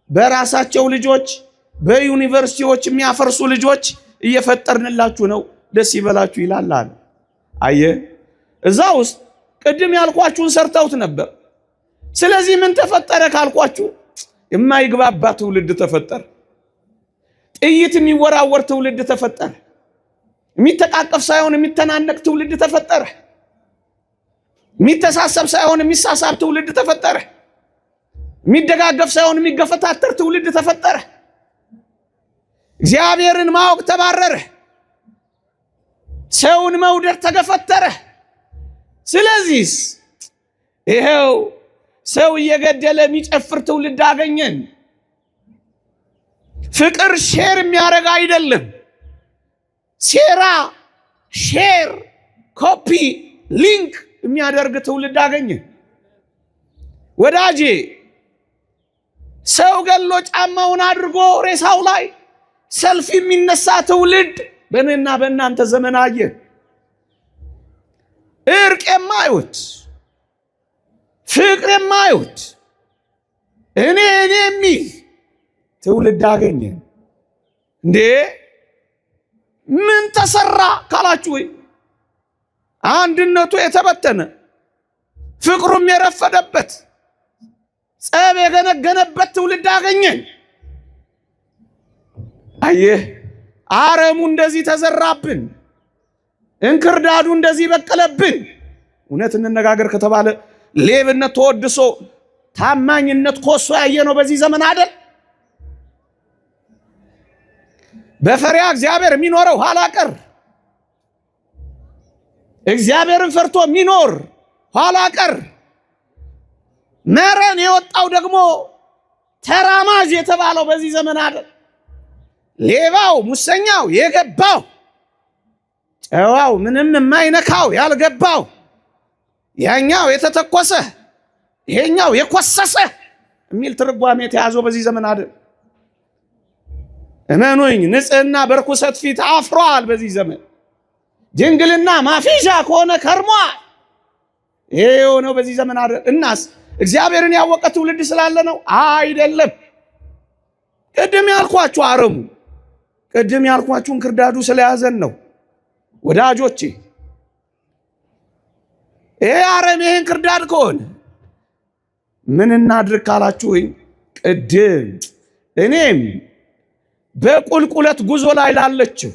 በራሳቸው ልጆች በዩኒቨርሲቲዎች የሚያፈርሱ ልጆች እየፈጠርንላችሁ ነው፣ ደስ ይበላችሁ ይላል አለ። አየ እዛ ውስጥ ቅድም ያልኳችሁን ሰርተውት ነበር። ስለዚህ ምን ተፈጠረ ካልኳችሁ የማይግባባ ትውልድ ተፈጠረ። ጥይት የሚወራወር ትውልድ ተፈጠረ። የሚተቃቀፍ ሳይሆን የሚተናነቅ ትውልድ ተፈጠረ። የሚተሳሰብ ሳይሆን የሚሳሳብ ትውልድ ተፈጠረ። የሚደጋገፍ ሳይሆን የሚገፈታተር ትውልድ ተፈጠረ። እግዚአብሔርን ማወቅ ተባረረ። ሰውን መውደድ ተገፈተረ። ስለዚህ ይሄው ሰው እየገደለ የሚጨፍር ትውልድ አገኘን። ፍቅር ሼር የሚያደርግ አይደለም። ሴራ፣ ሼር፣ ኮፒ ሊንክ የሚያደርግ ትውልድ አገኘ። ወዳጄ ሰው ገሎ ጫማውን አድርጎ ሬሳው ላይ ሰልፍ የሚነሳ ትውልድ በእኔና በእናንተ ዘመን አየ። እርቅ የማይወድ ፍቅር የማይወድ እኔ የሚል ትውልድ አገኘ። እንዴ ምን ተሰራ ካላችሁ ወይ አንድነቱ የተበተነ ፍቅሩም የረፈደበት ጸብ የገነገነበት ትውልድ አገኘን። አየህ አረሙ እንደዚህ ተዘራብን፣ እንክርዳዱ እንደዚህ በቀለብን። እውነት እንነጋገር ከተባለ ሌብነት ተወድሶ ታማኝነት ኮሶ ያየ ነው በዚህ ዘመን አይደል? በፈሪያ እግዚአብሔር የሚኖረው ኋላ ቀር፣ እግዚአብሔርን ፈርቶ የሚኖር ኋላ ቀር፣ መረን የወጣው ደግሞ ተራማጅ የተባለው በዚህ ዘመን አይደል? ሌባው ሙሰኛው የገባው፣ ጨዋው ምንም የማይነካው ያልገባው፣ ያኛው የተተኮሰ ይሄኛው የኮሰሰ የሚል ትርጓሜ የተያዘው በዚህ ዘመን አይደል? እመኑኝ ንጽህና በርኩሰት ፊት አፍሯል በዚህ ዘመን። ድንግልና ማፊሻ ከሆነ ከርሟል። ይሄ የሆነው በዚህ ዘመን አይደል? እናስ እግዚአብሔርን ያወቀ ትውልድ ስላለ ነው አይደለም። ቅድም ያልኳችሁ አረሙ፣ ቅድም ያልኳችሁ እንክርዳዱ ስለያዘን ነው ወዳጆቼ። ይሄ አረም ይሄን እንክርዳድ ከሆነ ምን እናድርግ ካላችሁኝ፣ ቅድም እኔም በቁልቁለት ጉዞ ላይ ላለችው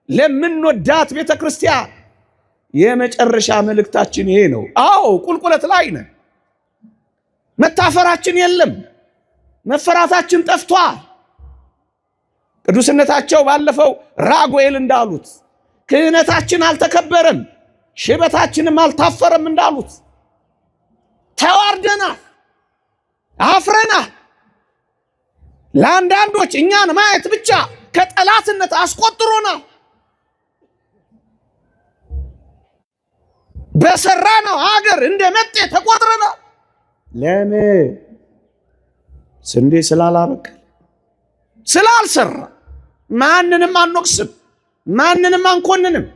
ለምንወዳት ቤተ ክርስቲያን የመጨረሻ መልእክታችን ይሄ ነው። አዎ ቁልቁለት ላይ ነን። መታፈራችን የለም፣ መፈራታችን ጠፍቷል። ቅዱስነታቸው ባለፈው ራጉኤል እንዳሉት ክህነታችን አልተከበረም፣ ሽበታችንም አልታፈረም እንዳሉት ተዋርደናል፣ አፍረናል። ለአንዳንዶች እኛን ማየት ብቻ ከጠላትነት አስቆጥሮናል። በሰራነው ሀገር እንደ መጤ ተቆጥረናል። ለምን? ስንዴ ስላላበቀል ስላልሰራ። ማንንም አንወቅስም፣ ማንንም አንኮንንም፣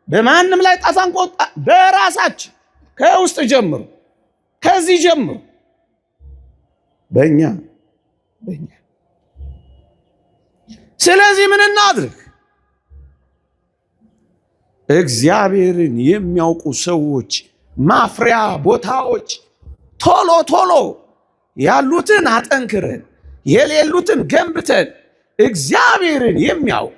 በማንም ላይ ጣት አንቆጣ። በራሳችን ከውስጥ ጀምሩ፣ ከዚህ ጀምሩ። በእኛ ስለዚህ ምን እናድርግ? እግዚአብሔርን የሚያውቁ ሰዎች ማፍሪያ ቦታዎች ቶሎ ቶሎ ያሉትን አጠንክረን የሌሉትን ገንብተን እግዚአብሔርን የሚያውቅ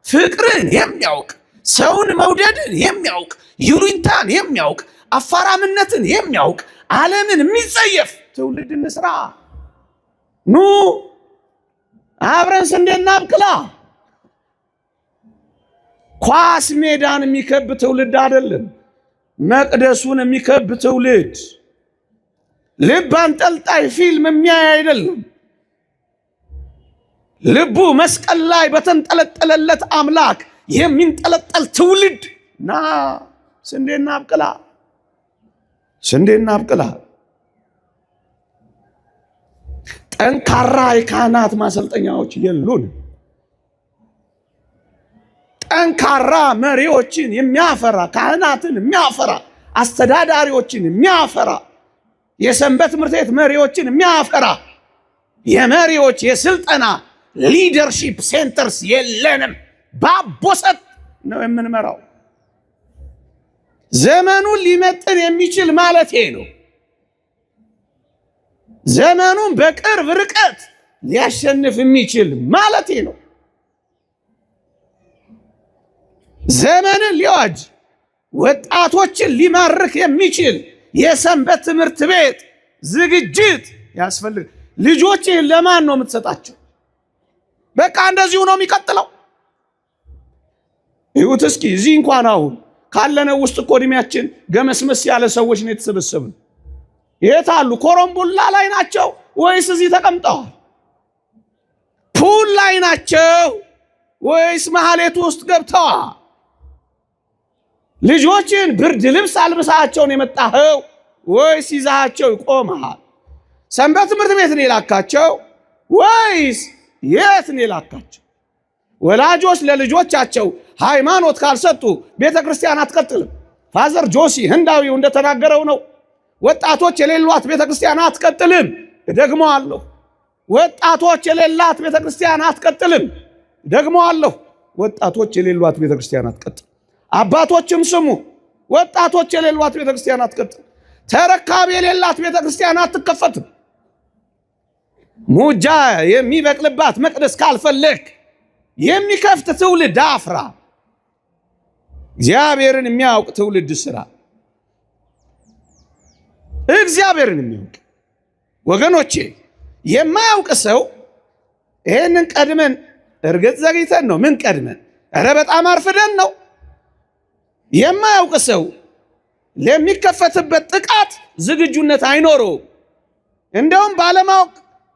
ፍቅርን የሚያውቅ ሰውን መውደድን የሚያውቅ ይሉኝታን የሚያውቅ አፋራምነትን የሚያውቅ ዓለምን የሚጸየፍ ትውልድ እንስራ። ኑ አብረን ስንዴ እናብቅላ። ኳስ ሜዳን የሚከብ ትውልድ አይደለም፣ መቅደሱን የሚከብ ትውልድ። ልብ አንጠልጣይ ፊልም የሚያይ አይደለም፣ ልቡ መስቀል ላይ በተንጠለጠለለት አምላክ የሚንጠለጠል ትውልድ። ና ስንዴ እናብቅላ፣ ስንዴ እናብቅላ። ጠንካራ የካህናት ማሰልጠኛዎች የሉን። ጠንካራ መሪዎችን የሚያፈራ ካህናትን የሚያፈራ አስተዳዳሪዎችን የሚያፈራ የሰንበት ትምህርት ቤት መሪዎችን የሚያፈራ የመሪዎች የስልጠና ሊደርሺፕ ሴንተርስ የለንም። ባቦሰት ነው የምንመራው። ዘመኑን ሊመጥን የሚችል ማለት ነው። ዘመኑን በቅርብ ርቀት ሊያሸንፍ የሚችል ማለት ነው። ዘመንን ሊዋጅ ወጣቶችን ሊማርክ የሚችል የሰንበት ትምህርት ቤት ዝግጅት ያስፈልግ። ልጆችህን ለማን ነው የምትሰጣቸው? በቃ እንደዚሁ ነው የሚቀጥለው። ይሁት እስኪ እዚህ እንኳን አሁን ካለነው ውስጥ እኮ እድሜያችን ገመስመስ ያለ ሰዎች ነው የተሰበሰብን። የት አሉ? ኮረምቡላ ላይ ናቸው ወይስ እዚህ ተቀምጠዋል? ፑል ላይ ናቸው ወይስ መሐሌቱ ውስጥ ገብተዋል? ልጆችን ብርድ ልብስ አልብሳቸውን የመጣኸው ወይስ ይዛቸው ይቆመሃል? ሰንበት ትምህርት ቤት ነው የላካቸው ወይስ የት ነው የላካቸው? ወላጆች ለልጆቻቸው ሃይማኖት ካልሰጡ ቤተ ክርስቲያን አትቀጥልም። ፋዘር ጆሲ ህንዳዊው እንደተናገረው ነው። ወጣቶች የሌሏት ቤተ ክርስቲያን አትቀጥልም። ደግሞ አለሁ ወጣቶች የሌላት ቤተ ክርስቲያን አትቀጥልም። ደግሞ አለሁ ወጣቶች የሌሏት ቤተ ክርስቲያን አትቀጥልም። አባቶችም ስሙ፣ ወጣቶች የሌሏት ቤተ ክርስቲያን አትቀጥልም። ተረካቢ የሌላት ቤተ ክርስቲያን አትከፈትም። ሙጃ የሚበቅልባት መቅደስ ካልፈለክ የሚከፍት ትውልድ አፍራ። እግዚአብሔርን የሚያውቅ ትውልድ ስራ። እግዚአብሔርን የሚያውቅ ወገኖቼ፣ የማያውቅ ሰው ይሄንን ቀድመን እርግጥ ዘግይተን ነው። ምን ቀድመን? ኧረ በጣም አርፍደን ነው። የማያውቅ ሰው ለሚከፈትበት ጥቃት ዝግጁነት አይኖረውም። እንደውም ባለማወቅ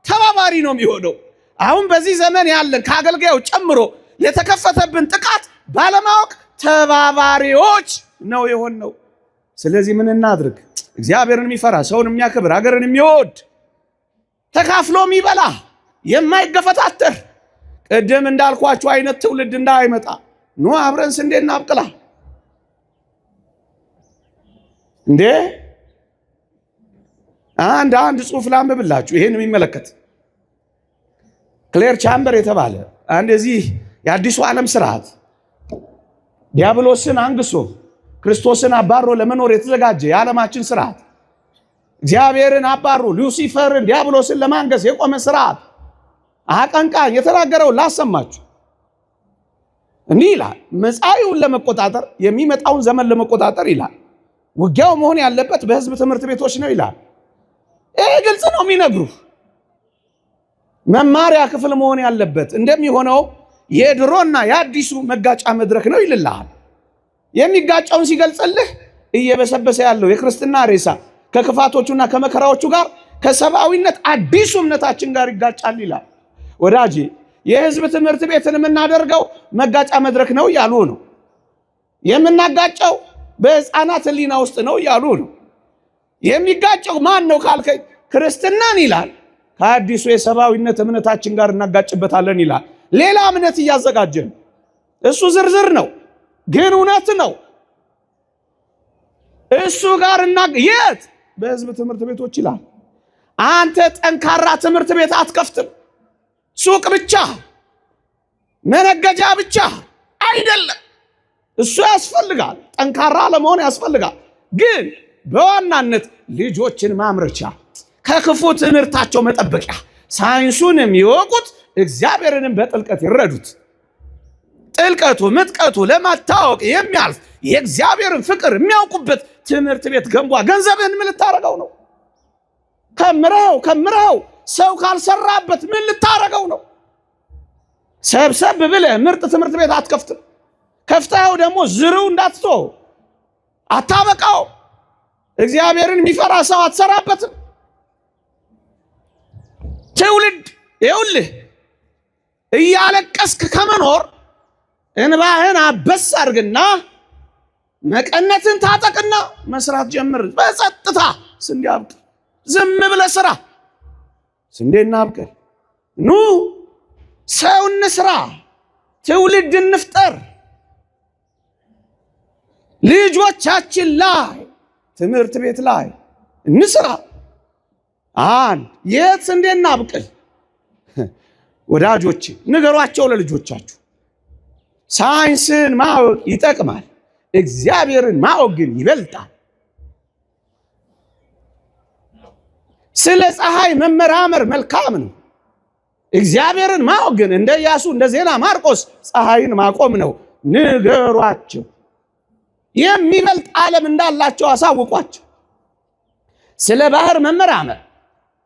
ተባባሪ ነው የሚሆነው። አሁን በዚህ ዘመን ያለን ከአገልጋዮች ጨምሮ ለተከፈተብን ጥቃት ባለማወቅ ተባባሪዎች ነው የሆነው። ስለዚህ ምን እናድርግ? እግዚአብሔርን የሚፈራ ሰውን የሚያከብር አገርን የሚወድ ተካፍሎ የሚበላ የማይገፈታተር ቅድም እንዳልኳችሁ አይነት ትውልድ እንዳይመጣ ኑ አብረን ስንዴ እናብቅላ። እንዴ አንድ ጽሑፍ ላንብብላችሁ ይሄን የሚመለከት ክሌር ቻምበር የተባለ አንድ እዚህ የአዲሱ ዓለም ስርዓት ዲያብሎስን አንግሶ ክርስቶስን አባሮ ለመኖር የተዘጋጀ የዓለማችን ስርዓት፣ እግዚአብሔርን አባሮ ሉሲፈርን ዲያብሎስን ለማንገስ የቆመ ስርዓት አቀንቃኝ የተናገረው ላሰማችሁ። እንዲህ ይላል፣ መጻኢውን ለመቆጣጠር የሚመጣውን ዘመን ለመቆጣጠር ይላል ውጊያው መሆን ያለበት በህዝብ ትምህርት ቤቶች ነው ይላል። ይሄ ግልጽ ነው የሚነግሩህ። መማሪያ ክፍል መሆን ያለበት እንደሚሆነው የድሮና የአዲሱ መጋጫ መድረክ ነው ይልልሃል። የሚጋጫውን ሲገልጽልህ እየበሰበሰ ያለው የክርስትና ሬሳ ከክፋቶቹና ከመከራዎቹ ጋር ከሰብአዊነት አዲሱ እምነታችን ጋር ይጋጫል ይላል። ወዳጄ የህዝብ ትምህርት ቤትን የምናደርገው መጋጫ መድረክ ነው እያሉ ነው። የምናጋጨው በህፃናት ህሊና ውስጥ ነው እያሉ ነው። የሚጋጨው ማን ነው ካልከኝ ክርስትናን ይላል ከአዲሱ የሰብአዊነት እምነታችን ጋር እናጋጭበታለን ይላል። ሌላ እምነት እያዘጋጀን እሱ ዝርዝር ነው ግን እውነት ነው። እሱ ጋር የት በህዝብ ትምህርት ቤቶች ይላል። አንተ ጠንካራ ትምህርት ቤት አትከፍትም። ሱቅ ብቻ መነገጃ ብቻ አይደለም። እሱ ያስፈልጋል፣ ጠንካራ ለመሆን ያስፈልጋል። ግን በዋናነት ልጆችን ማምረቻ፣ ከክፉ ትምህርታቸው መጠበቂያ፣ ሳይንሱንም ይወቁት፣ እግዚአብሔርንም በጥልቀት ይረዱት። ጥልቀቱ ምጥቀቱ ለማታወቅ የሚያልፍ የእግዚአብሔርን ፍቅር የሚያውቁበት ትምህርት ቤት ገንቧ። ገንዘብህን ምን ልታረገው ነው? ከምረው ሰው ካልሰራበት ምን ልታረገው ነው? ሰብሰብ ብለህ ምርጥ ትምህርት ቤት አትከፍትም። ከፍተኸው ደግሞ ዝርው እንዳትቶ አታበቃው። እግዚአብሔርን የሚፈራ ሰው አትሰራበትም። ትውልድ ይኸውልህ እያለቀስክ ከመኖር እንባህን አበስ አድርግና መቀነትን ታጠቅና መስራት ጀምር። በጸጥታ ስንዴ አብቅል። ዝም ብለህ ስራ። ስንዴና አብቅል። ኑ ሰው እንስራ፣ ትውልድ እንፍጠር። ልጆቻችን ላይ ትምህርት ቤት ላይ እንስራ። የት ስንዴና አብቅል። ወዳጆች ንገሯቸው ለልጆቻችሁ። ሳይንስን ማወቅ ይጠቅማል፣ እግዚአብሔርን ማወቅ ግን ይበልጣል። ስለ ፀሐይ መመራመር መልካም ነው። እግዚአብሔርን ማወቅ ግን እንደ ኢያሱ እንደ ዜና ማርቆስ ፀሐይን ማቆም ነው። ንገሯቸው። የሚበልጥ ዓለም እንዳላቸው አሳውቋቸው። ስለ ባህር መመራመር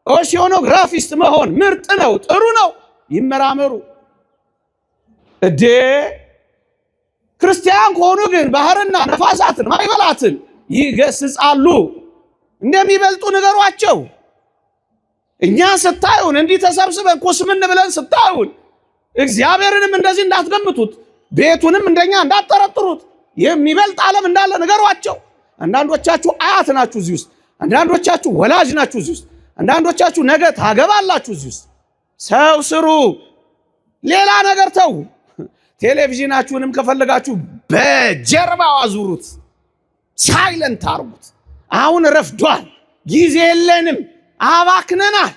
ኦሺዮኖግራፊስት መሆን ምርጥ ነው፣ ጥሩ ነው። ይመራመሩ። ክርስቲያን ከሆኑ ግን ባህርና ነፋሳትን ማዕበላትን ይገስጻሉ። እንደሚበልጡ ንገሯቸው። እኛ ስታዩን እንዲህ ተሰብስበን ኮስምን ብለን ስታዩን እግዚአብሔርንም እንደዚህ እንዳትገምቱት፣ ቤቱንም እንደኛ እንዳትጠረጥሩት። የሚበልጥ ዓለም እንዳለ ንገሯቸው። አንዳንዶቻችሁ አያት ናችሁ እዚህ ውስጥ፣ አንዳንዶቻችሁ ወላጅ ናችሁ እዚህ ውስጥ፣ አንዳንዶቻችሁ ነገ ታገባላችሁ እዚህ ውስጥ። ሰው ስሩ፣ ሌላ ነገር ተው። ቴሌቪዥናችሁንም ከፈለጋችሁ በጀርባው አዙሩት፣ ሳይለንት አርጉት። አሁን ረፍዷል፣ ጊዜ የለንም፣ አባክነናል።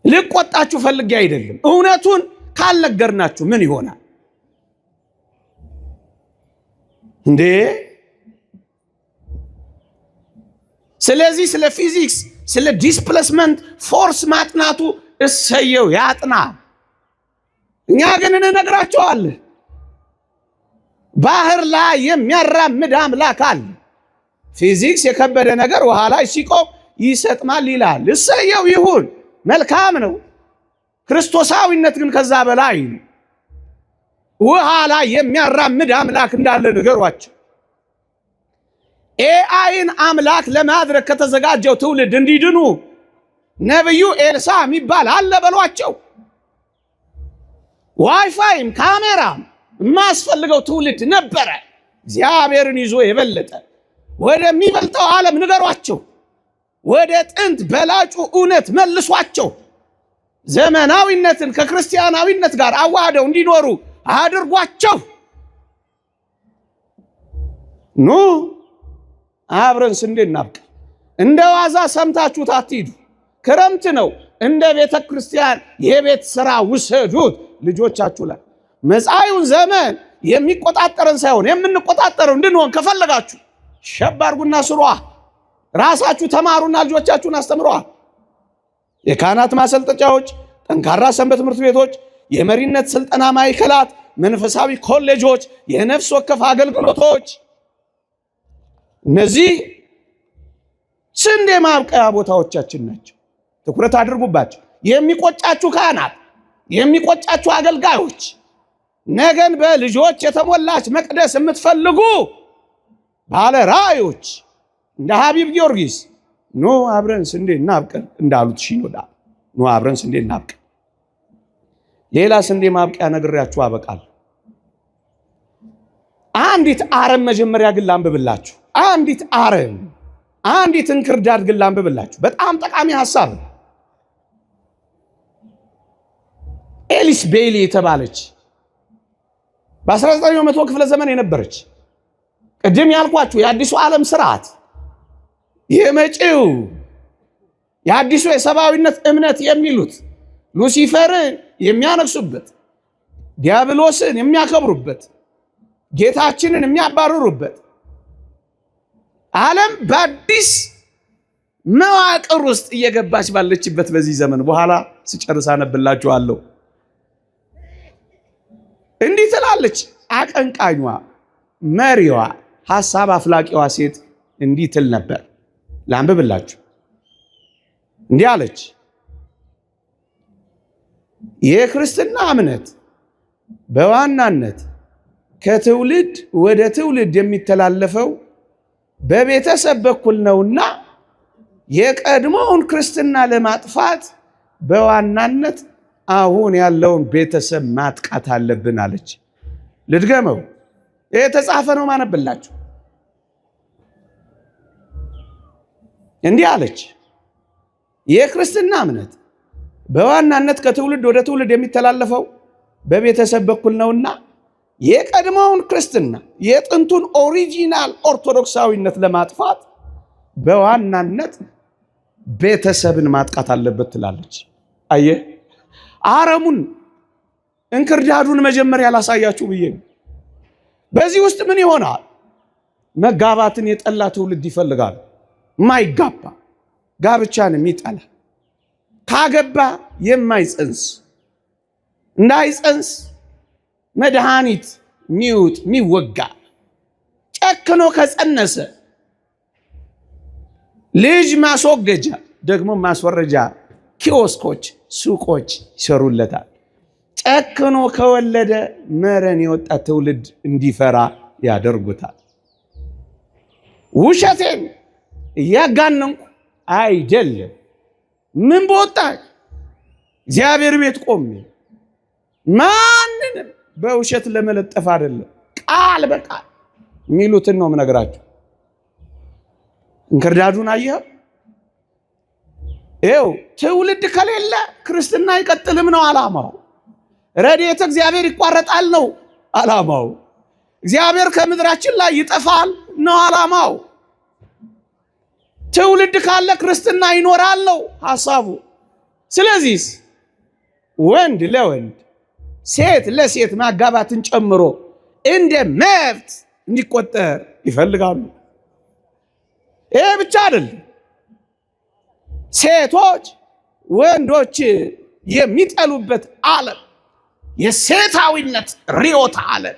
ልቆጣችሁ ፈልጌ አይደለም፣ እውነቱን ካልነገርናችሁ ምን ይሆናል እንዴ? ስለዚህ ስለ ፊዚክስ ስለ ዲስፕሌስመንት ፎርስ ማጥናቱ እሰየው ያጥና። እኛ ግን እንነግራቸዋለን፣ ባህር ላይ የሚያራምድ አምላክ አለ። ፊዚክስ የከበደ ነገር ውሃ ላይ ሲቆም ይሰጥማል ይላል። እሰየው ይሁን፣ መልካም ነው። ክርስቶሳዊነት ግን ከዛ በላይ ነው። ውሃ ላይ የሚያራምድ አምላክ እንዳለ ንገሯቸው። ኤአይን አምላክ ለማድረግ ከተዘጋጀው ትውልድ እንዲድኑ ነብዩ ኤልሳ የሚባል አለ በሏቸው። ዋይፋይም ካሜራም የማያስፈልገው ትውልድ ነበረ። እግዚአብሔርን ይዞ የበለጠ ወደሚበልጠው ዓለም ንገሯቸው። ወደ ጥንት በላጩ እውነት መልሷቸው። ዘመናዊነትን ከክርስቲያናዊነት ጋር አዋህደው እንዲኖሩ አድርጓቸው። ኑ አብረን ስንዴ እናብቅል። እንደ ዋዛ ሰምታችሁት አትሂዱ። ክረምት ነው። እንደ ቤተ ክርስቲያን የቤት ሥራ ውሰዱት ልጆቻችሁ ላይ። መጻኢውን ዘመን የሚቆጣጠረን ሳይሆን የምንቆጣጠረው እንድንሆን ከፈለጋችሁ ሸብ አድርጉና ስሯ። ራሳችሁ ተማሩና ልጆቻችሁን አስተምሯ። የካህናት ማሰልጠጫዎች፣ ጠንካራ ሰንበት ትምህርት ቤቶች፣ የመሪነት ስልጠና ማዕከላት፣ መንፈሳዊ ኮሌጆች፣ የነፍስ ወከፍ አገልግሎቶች፣ እነዚህ ስንዴ ማብቀያ ቦታዎቻችን ናቸው። ትኩረት አድርጉባቸው። የሚቆጫችሁ ካህናት፣ የሚቆጫችሁ አገልጋዮች፣ ነገን በልጆች የተሞላች መቅደስ የምትፈልጉ ባለ ራእዮች እንደ ሀቢብ ጊዮርጊስ ኖ አብረን ስንዴ እናብቀል እንዳሉት ሽኖዳ ኖ አብረን ስንዴ እናብቀል። ሌላ ስንዴ ማብቂያ ነግሬያችሁ አበቃል። አንዲት አረም መጀመሪያ ግን ላንብብላችሁ። አንዲት አረም፣ አንዲት እንክርዳድ ግን ላንብብላችሁ። በጣም ጠቃሚ ሐሳብ። ኤሊስ ቤይሊ የተባለች በ19ኛው መቶ ክፍለ ዘመን የነበረች ቅድም ያልኳችሁ የአዲሱ ዓለም ስርዓት የመጪው የአዲሱ የሰብአዊነት እምነት የሚሉት ሉሲፈርን የሚያነግሱበት፣ ዲያብሎስን የሚያከብሩበት፣ ጌታችንን የሚያባርሩበት ዓለም በአዲስ መዋቅር ውስጥ እየገባች ባለችበት በዚህ ዘመን በኋላ ስጨርስ አነብላችኋለሁ። እንዲህ ትላለች አቀንቃኟ፣ መሪዋ፣ ሐሳብ አፍላቂዋ ሴት እንዲህ ትል ነበር። ላንብብላችሁ። እንዲህ አለች። የክርስትና እምነት በዋናነት ከትውልድ ወደ ትውልድ የሚተላለፈው በቤተሰብ በኩል ነውና የቀድሞውን ክርስትና ለማጥፋት በዋናነት አሁን ያለውን ቤተሰብ ማጥቃት አለብን አለች። ልድገመው፣ የተጻፈ ነው ማነብላችሁ። እንዲህ አለች። የክርስትና እምነት በዋናነት ከትውልድ ወደ ትውልድ የሚተላለፈው በቤተሰብ በኩል ነውና የቀድሞውን ክርስትና የጥንቱን ኦሪጂናል ኦርቶዶክሳዊነት ለማጥፋት በዋናነት ቤተሰብን ማጥቃት አለበት ትላለች። አየህ፣ አረሙን እንክርዳዱን መጀመሪያ ላሳያችሁ ብዬ ነው። በዚህ ውስጥ ምን ይሆናል? መጋባትን የጠላ ትውልድ ይፈልጋል። ማይጋባ ጋብቻን የሚጠላ ካገባ የማይፀንስ እንዳይፀንስ መድኃኒት ሚውጥ ሚወጋ ጨክኖ ከፀነሰ ልጅ ማስወገጃ ደግሞ ማስወረጃ ኪዮስኮች፣ ሱቆች ይሰሩለታል። ጨክኖ ከወለደ መረን የወጣ ትውልድ እንዲፈራ ያደርጉታል። ውሸቴን እያጋነንኩ አይደለም። ምን በወጣ እግዚአብሔር ቤት ቆሜ ማንንም በውሸት ለመለጠፍ አይደለም፣ ቃል በቃል የሚሉትን ነው የምነግራችሁ። እንክርዳዱን አየኸው? ይኸው ትውልድ ከሌለ ክርስትና አይቀጥልም ነው ዓላማው። ረድኤተ እግዚአብሔር ይቋረጣል ነው ዓላማው። እግዚአብሔር ከምድራችን ላይ ይጠፋል ነው ዓላማው። ትውልድ ካለ ክርስትና ይኖራል ነው ሐሳቡ። ስለዚህ ወንድ ለወንድ ሴት ለሴት ማጋባትን ጨምሮ እንደ መብት እንዲቆጠር ይፈልጋሉ። ይሄ ብቻ አይደለም። ሴቶች ወንዶች የሚጠሉበት ዓለም የሴታዊነት ርዕዮተ ዓለም፣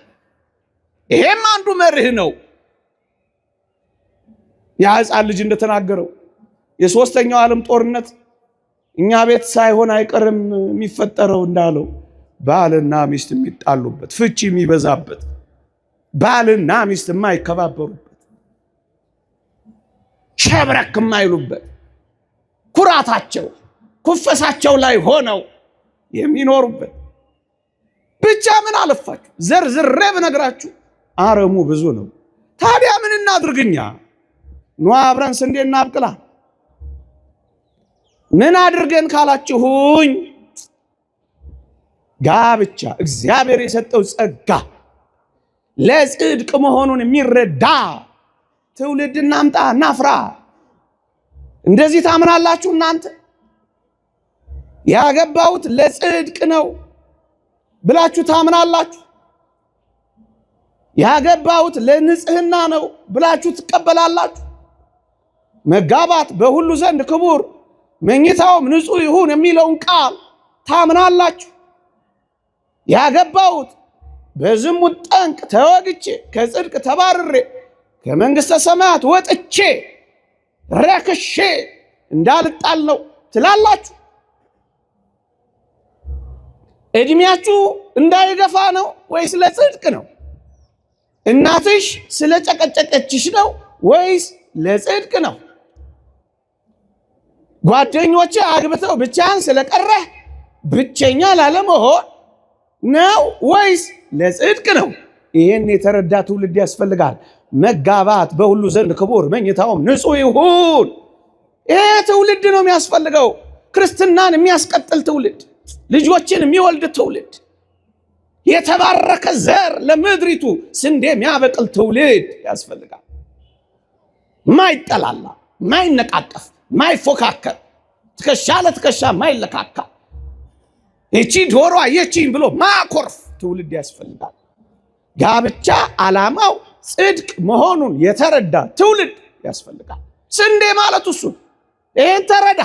ይሄም አንዱ መርህ ነው። ያ ሕፃን ልጅ እንደተናገረው የሶስተኛው ዓለም ጦርነት እኛ ቤት ሳይሆን አይቀርም የሚፈጠረው እንዳለው ባልና ሚስት የሚጣሉበት፣ ፍቺ የሚበዛበት፣ ባልና ሚስት የማይከባበሩበት፣ ሸብረክ የማይሉበት፣ ኩራታቸው ኩፈሳቸው ላይ ሆነው የሚኖሩበት። ብቻ ምን አለፋችሁ ዘርዝሬ ብነግራችሁ አረሙ ብዙ ነው። ታዲያ ምን እናድርግኛ? ኑ አብረን ስንዴ እናብቅላ። ምን አድርገን ካላችሁኝ፣ ጋብቻ እግዚአብሔር የሰጠው ጸጋ ለጽድቅ መሆኑን የሚረዳ ትውልድ እናምጣ፣ እናፍራ። እንደዚህ ታምናላችሁ እናንተ? ያገባሁት ለጽድቅ ነው ብላችሁ ታምናላችሁ? ያገባሁት ለንጽህና ነው ብላችሁ ትቀበላላችሁ? መጋባት በሁሉ ዘንድ ክቡር መኝታውም ንጹሕ ይሁን የሚለውን ቃል ታምናላችሁ? ያገባሁት በዝሙት ጠንቅ ተወግቼ ከጽድቅ ተባርሬ ከመንግሥተ ሰማያት ወጥቼ ረክሼ እንዳልጣል ነው ትላላችሁ? እድሜያችሁ እንዳይገፋ ነው ወይስ ለጽድቅ ነው? እናትሽ ስለጨቀጨቀችሽ ነው ወይስ ለጽድቅ ነው? ጓደኞቼ አግብተው ብቻህን ስለቀረህ ብቸኛ ላለመሆን ነው ወይስ ለጽድቅ ነው? ይህን የተረዳ ትውልድ ያስፈልጋል። መጋባት በሁሉ ዘንድ ክቡር መኝታውም ንጹሕ ይሁን። ይሄ ትውልድ ነው የሚያስፈልገው። ክርስትናን የሚያስቀጥል ትውልድ፣ ልጆችን የሚወልድ ትውልድ፣ የተባረከ ዘር ለምድሪቱ ስንዴ የሚያበቅል ትውልድ ያስፈልጋል። ማይጠላላ፣ ማይነቃቀፍ፣ ማይፎካከር፣ ትከሻ ለትከሻ ማይለካካ፣ እቺ ዶሮ አየችኝ ብሎ ማኮርፍ ትውልድ ያስፈልጋል። ጋብቻ ዓላማው ጽድቅ መሆኑን የተረዳ ትውልድ ያስፈልጋል። ስንዴ ማለት እሱ። ይህን ተረዳ።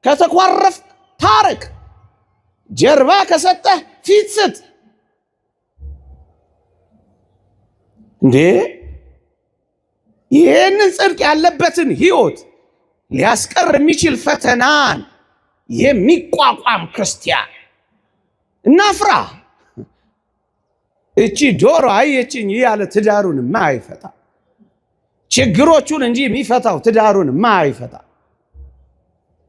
ከተኳረፍ ታረቅ። ጀርባ ከሰጠህ ፊት ስጥ። እንዴ ይህንን ጽድቅ ያለበትን ሕይወት ሊያስቀር የሚችል ፈተናን የሚቋቋም ክርስቲያን እናፍራ። እቺ ዶሮ አየችኝ ያለ ትዳሩን ማይፈታ፣ ችግሮቹን እንጂ የሚፈታው ትዳሩን ማይፈታ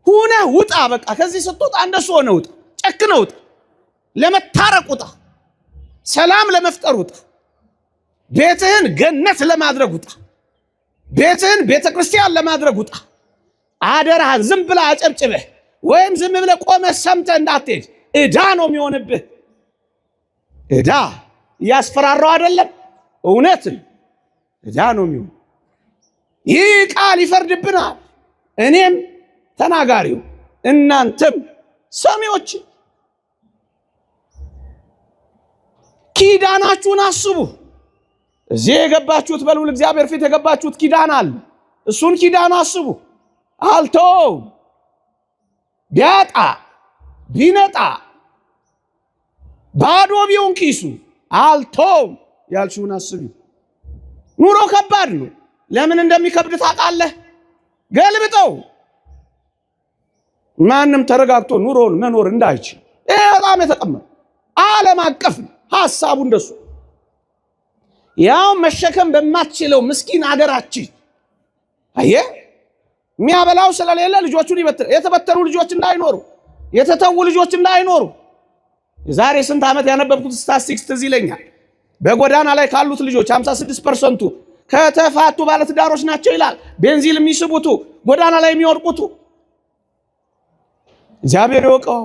ሁነ ውጣ። በቃ ከዚህ ስትወጣ እንደሱ ሆነ ውጣ፣ ጨክነ ውጣ፣ ለመታረቅ ውጣ፣ ሰላም ለመፍጠር ውጣ፣ ቤትህን ገነት ለማድረግ ውጣ፣ ቤትህን ቤተ ክርስቲያን ለማድረግ ውጣ። አደራህ ዝም ብላ አጨብጭበህ ወይም ዝም ብለህ ቆመህ ሰምተህ እንዳትሄድ። ዕዳ ነው የሚሆንብህ። ዕዳ እያስፈራራው አይደለም፣ እውነትን ዕዳ ነው የሚሆን። ይህ ቃል ይፈርድብናል። እኔም ተናጋሪው እናንተም ሰሚዎች ኪዳናችሁን አስቡ። እዚህ የገባችሁት በልዑል እግዚአብሔር ፊት የገባችሁት ኪዳን አለ። እሱን ኪዳን አስቡ። አልተውም። ቢያጣ ቢነጣ ባዶ ቢሆን ኪሱ አልተውም ያልሽውን አስቢ። ኑሮ ከባድ ነው። ለምን እንደሚከብድ ታውቃለህ? ገልብጠው። ማንም ተረጋግቶ ኑሮን መኖር እንዳይችል ይሄ በጣም የተቀመጠ ዓለም አቀፍ ሐሳቡ እንደሱ። ያው መሸከም በማትችለው ምስኪን አገራችን አየህ የሚያበላው ስለሌለ ልጆቹን ይበትር። የተበተኑ ልጆች እንዳይኖሩ፣ የተተዉ ልጆች እንዳይኖሩ የዛሬ ስንት ዓመት ያነበብኩት ስታቲስቲክስ ትዝ ይለኛል። በጎዳና ላይ ካሉት ልጆች 56% ከተፋቱ ባለትዳሮች ናቸው ይላል። ቤንዚል የሚስቡቱ፣ ጎዳና ላይ የሚወድቁቱ። እግዚአብሔር ይወቀው።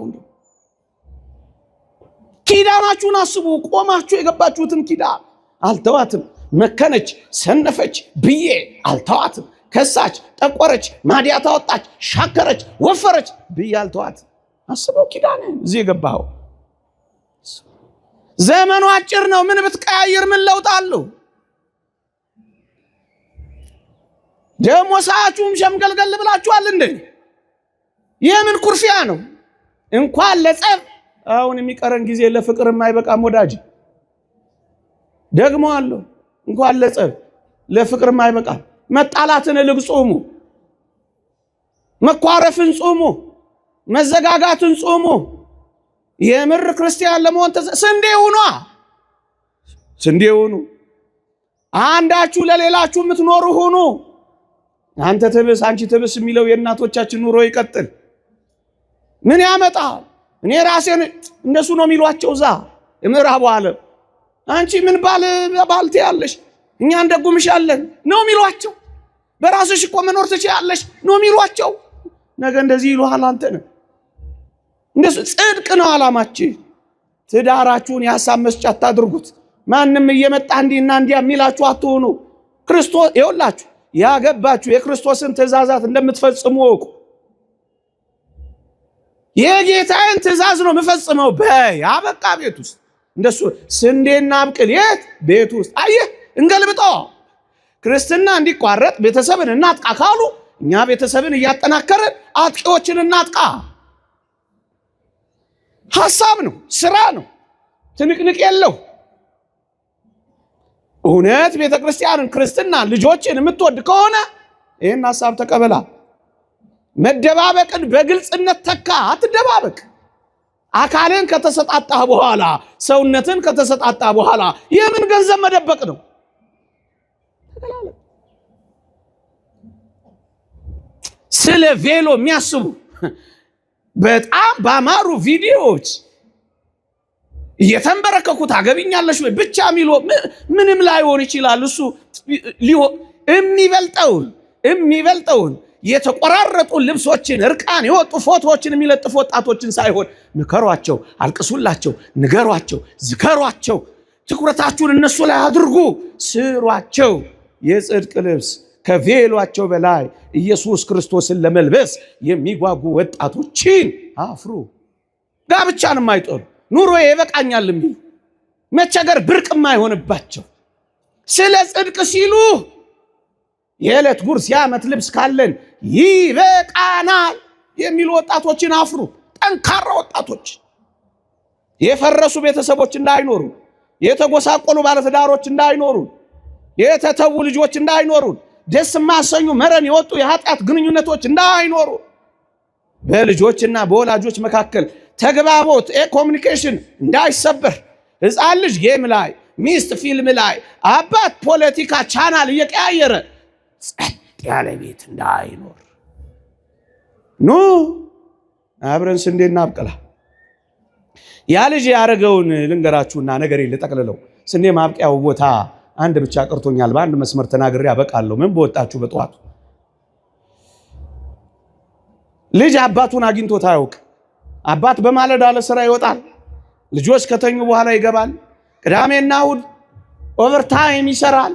ኪዳናችሁን አስቡ። ቆማችሁ የገባችሁትን ኪዳን አልተዋትም። መከነች፣ ሰነፈች ብዬ አልተዋትም። ከሳች፣ ጠቆረች፣ ማዲያት አወጣች፣ ሻከረች፣ ወፈረች ብዬ አልተዋትም። አስበው ኪዳንን እዚህ የገባኸው። ዘመኑ አጭር ነው። ምን ብትቀያየር ምን ለውጥ አለው? ደግሞ ሰዓቱም ሸምገልገል ብላችኋል እንዴ? የምን ኩርፊያ ነው? እንኳን ለጸብ አሁን የሚቀረን ጊዜ ለፍቅር የማይበቃም ወዳጅ። ደግሞ አለው እንኳን ለጸብ ለፍቅር የማይበቃም። መጣላትን ልግ ጾሙ፣ መኳረፍን ጾሙ፣ መዘጋጋትን ጾሙ። የምር ክርስቲያን ለመሆን ስንዴ ሁኑ፣ ስንዴ ሁኑ። አንዳችሁ ለሌላችሁ የምትኖሩ ሁኑ። አንተ ትብስ አንቺ ትብስ የሚለው የእናቶቻችን ኑሮ ይቀጥል። ምን ያመጣል? እኔ ራሴን እንደሱ ነው የሚሏቸው እዛ የምዕራቡ ዓለም። አንቺ ምን ባልቴ ያለሽ እኛ እንደጉምሻለን ነው የሚሏቸው። በራስሽ እኮ መኖር ትችያለሽ ነው የሚሏቸው። ነገ እንደዚህ ይሉሃል አንተን። እንደሱ ጽድቅ ነው ዓላማችን። ትዳራችሁን የሐሳብ መስጫ አታድርጉት። ማንም እየመጣ እንዲና እንዲያ የሚላችሁ አትሆኑ። ክርስቶስ ይኸውላችሁ ያገባችሁ የክርስቶስን ትእዛዛት እንደምትፈጽሙ ወቁ። የጌታዬን ትእዛዝ ነው የምፈጽመው በይ አበቃ። ቤት ውስጥ እንደሱ ስንዴና አብቅል የት ቤት ውስጥ አየህ። እንገልብጠው። ክርስትና እንዲቋረጥ ቤተሰብን እናጥቃ ካሉ እኛ ቤተሰብን እያጠናከረን አጥቂዎችን እናጥቃ። ሐሳብ ነው፣ ስራ ነው፣ ትንቅንቅ የለው። እውነት ቤተክርስቲያንን፣ ክርስትና ልጆችን የምትወድ ከሆነ ይህን ሐሳብ ተቀበላ። መደባበቅን በግልጽነት ተካ። አትደባበቅ። አካልን ከተሰጣጣህ በኋላ ሰውነትን ከተሰጣጣህ በኋላ የምን ገንዘብ መደበቅ ነው? ስለ ቬሎ የሚያስቡ በጣም ባማሩ ቪዲዮዎች እየተንበረከኩ ታገቢኛለሽ ወይ ብቻ የሚሉ ምንም ላይሆን ይችላል። እሱ የሚበልጠውን የተቆራረጡ ልብሶችን፣ እርቃን የወጡ ፎቶዎችን የሚለጥፉ ወጣቶችን ሳይሆን ምከሯቸው፣ አልቅሱላቸው፣ ንገሯቸው፣ ዝከሯቸው። ትኩረታችሁን እነሱ ላይ አድርጉ፣ ስሯቸው። የጽድቅ ልብስ ከቬሏቸው በላይ ኢየሱስ ክርስቶስን ለመልበስ የሚጓጉ ወጣቶችን አፍሩ። ጋብቻን የማይጠሉ ኑሮ ይበቃኛል የሚሉ መቸገር ብርቅ የማይሆንባቸው ስለ ጽድቅ ሲሉ የዕለት ጉርስ የዓመት ልብስ ካለን ይበቃናል የሚሉ ወጣቶችን አፍሩ። ጠንካራ ወጣቶች፣ የፈረሱ ቤተሰቦች እንዳይኖሩ፣ የተጎሳቆሉ ባለትዳሮች እንዳይኖሩ፣ የተተዉ ልጆች እንዳይኖሩ፣ ደስ የማያሰኙ መረን የወጡ የኃጢአት ግንኙነቶች እንዳይኖሩ፣ በልጆችና በወላጆች መካከል ተግባቦት ኮሚኒኬሽን እንዳይሰበር፣ ሕፃን ልጅ ጌም ላይ፣ ሚስት ፊልም ላይ፣ አባት ፖለቲካ ቻናል እየቀያየረ ጸጥ ያለ ቤት እንዳይኖር። ኑ አብረን ስንዴ እናብቅላ። ያ ልጅ ያደረገውን ልንገራችሁና ነገሬን ልጠቅልለው። ስንዴ ማብቂያው ቦታ አንድ ብቻ ቀርቶኛል። በአንድ መስመር ተናግሬ ያበቃለሁ። ምን በወጣችሁ በጠዋቱ ልጅ አባቱን አግኝቶት አያውቅ። አባት በማለዳ ለስራ ይወጣል። ልጆች ከተኙ በኋላ ይገባል። ቅዳሜና እሑድ ኦቨርታይም ይሰራል።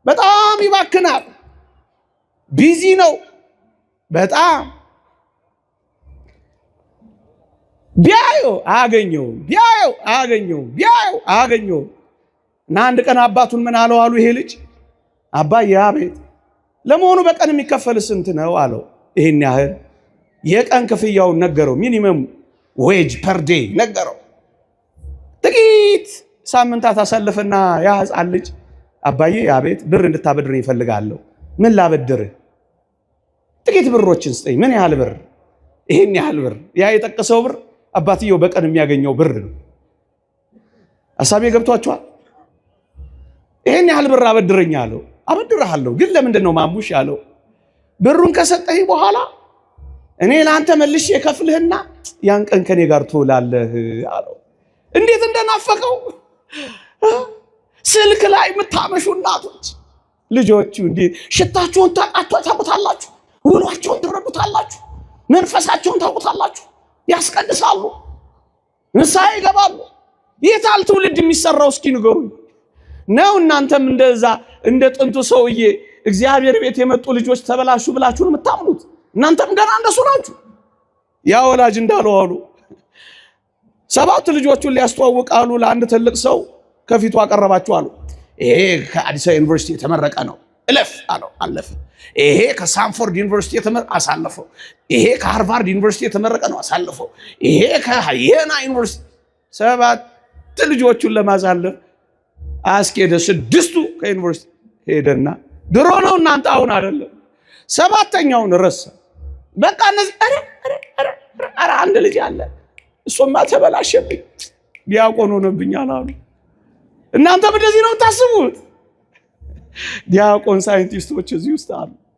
በጣም ይባክናል። ቢዚ ነው በጣም። ቢያየው አያገኘው። እና አንድ ቀን አባቱን ምን አለው አሉ። ይሄ ልጅ አባዬ፣ አቤት፣ ለመሆኑ በቀን የሚከፈል ስንት ነው አለው። ይሄን ያህል የቀን ክፍያውን ነገረው። ሚኒመም ዌጅ ፐር ዴይ ነገረው። ጥቂት ሳምንታት አሳልፈና ያ ሕፃን ልጅ አባዬ፣ አቤት፣ ብር እንድታበድረኝ እፈልጋለሁ። ምን ላበድርህ? ጥቂት ብሮችን ስጠኝ። ምን ያህል ብር? ይሄን ያህል ብር። ያ የጠቀሰው ብር አባትየው በቀን የሚያገኘው ብር ነው። ሐሳቤ ገብቷችኋል? ይሄን ያህል ብር አበድረኝ አለው። አበድርሃለሁ፣ ግን ለምንድን ነው ማሙሽ ያለው? ብሩን ከሰጠኝ በኋላ እኔ ለአንተ መልሼ የከፍልህና ያን ቀን ከኔ ጋር ትውላለህ አለው። እንዴት እንደናፈቀው ስልክ ላይ የምታመሹ እናቶች ልጆቹ እንዴት ሽታቸውን ታውቁታላችሁ፣ ውሏቸውን ትረዱታላችሁ፣ መንፈሳቸውን ታውቁታላችሁ። ያስቀድሳሉ፣ ንስሐ ይገባሉ። የታል ትውልድ የሚሰራው? እስኪ ንገሩኝ። ነው እናንተም እንደዛ እንደ ጥንቱ ሰውዬ እግዚአብሔር ቤት የመጡ ልጆች ተበላሹ ብላችሁ ነው የምታምኑት? እናንተም ገና እንደሱ ናችሁ። ያ ወላጅ እንዳለው አሉ 7 ልጆቹን ሊያስተዋውቃሉ ለአንድ ትልቅ ሰው ከፊቱ አቀረባቸው አሉ። ይሄ ከአዲስ አበባ ዩኒቨርሲቲ የተመረቀ ነው፣ እለፍ አለው፣ አለፈ። ይሄ ከሳንፎርድ ዩኒቨርሲቲ የተመረቀ አሳለፈው። ይሄ ከሃርቫርድ ዩኒቨርሲቲ የተመረቀ ነው፣ አሳለፈው። ይሄ ከየና ዩኒቨርሲቲ 7 ልጆቹን ለማሳለፍ አስኬደ። 6ቱ ከዩኒቨርሲቲ ሄደና ድሮ ነው እናንተ አሁን አይደለም። 7ኛውን ረሳ። በቃ እነዚህ ኧረ አንድ ልጅ አለ እሱማ ተበላሸብኝ ዲያቆን ሆነብኛል አሉ። እናንተም እንደዚህ ነው የምታስቡት? ዲያቆን ሳይንቲስቶች እዚህ ውስጥ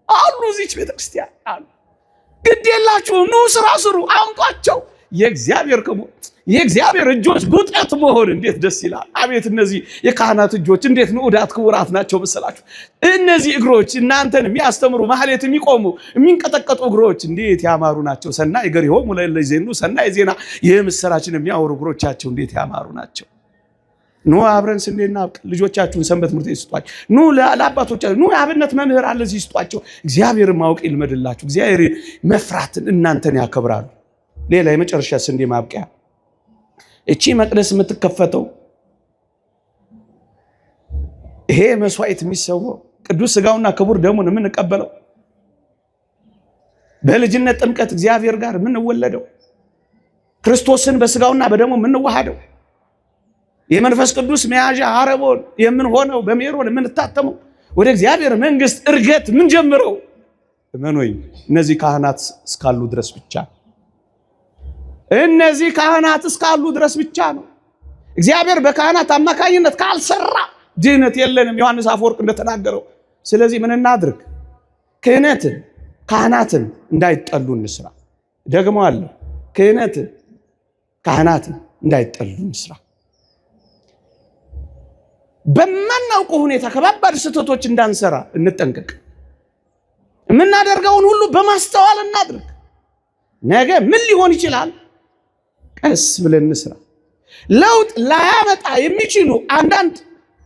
አሉ እዚች ቤተክርስቲያን አሉ። ግድ የላችሁም፣ ኑ ስራ ስሩ፣ አምጧቸው። የእግዚአብሔር እጆች ጉጠት መሆን እንዴት ደስ ይላል! አቤት እነዚህ የካህናት እጆች እንዴት ንዑዳት ክቡራት ናቸው መሰላችሁ! እነዚህ እግሮች እናንተን የሚያስተምሩ ማህሌት የሚቆሙ የሚንቀጠቀጡ እግሮች እንዴት ያማሩ ናቸው! ሰናይ እገሪሆሙ ለእለይዜኑ ሰናይ ዜና የምስራችን የሚያወሩ እግሮቻቸው እንዴት ያማሩ ናቸው! ኑ አብረን ስንዴ እናብቅ። ልጆቻችሁን ሰንበት ትምህርት ቤት ስጧቸው። ኑ ለአባቶቻችሁ ኑ የአብነት መምህር አለ እዚህ ስጧቸው። እግዚአብሔርን ማወቅ ይልመድላችሁ። እግዚአብሔር መፍራትን እናንተን ያከብራሉ። ሌላ የመጨረሻ ስንዴ ማብቂያ እቺ መቅደስ የምትከፈተው ይሄ መስዋዕት የሚሰዋው ቅዱስ ሥጋውና ክቡር ደሙን የምንቀበለው በልጅነት ጥምቀት እግዚአብሔር ጋር የምንወለደው ክርስቶስን በሥጋውና በደሙ የምንዋሃደው የመንፈስ ቅዱስ መያዣ አረቦን የምንሆነው በሜሮን የምንታተመው ወደ እግዚአብሔር መንግስት እርገት የምንጀምረው እመኑኝ እነዚህ ካህናት እስካሉ ድረስ ብቻ እነዚህ ካህናት እስካሉ ድረስ ብቻ ነው። እግዚአብሔር በካህናት አማካኝነት ካልሰራ ድህነት የለንም፣ ዮሐንስ አፈወርቅ እንደተናገረው። ስለዚህ ምን እናድርግ? ክህነትን ካህናትን እንዳይጠሉ እንስራ። ደግሞ አለ ክህነትን ካህናትን እንዳይጠሉ እንስራ። በማናውቀው ሁኔታ ከባባድ ስህተቶች እንዳንሰራ እንጠንቀቅ። የምናደርገውን ሁሉ በማስተዋል እናድርግ። ነገ ምን ሊሆን ይችላል? ቀስ ብለን እንስራ። ለውጥ ላያመጣ የሚችሉ አንዳንድ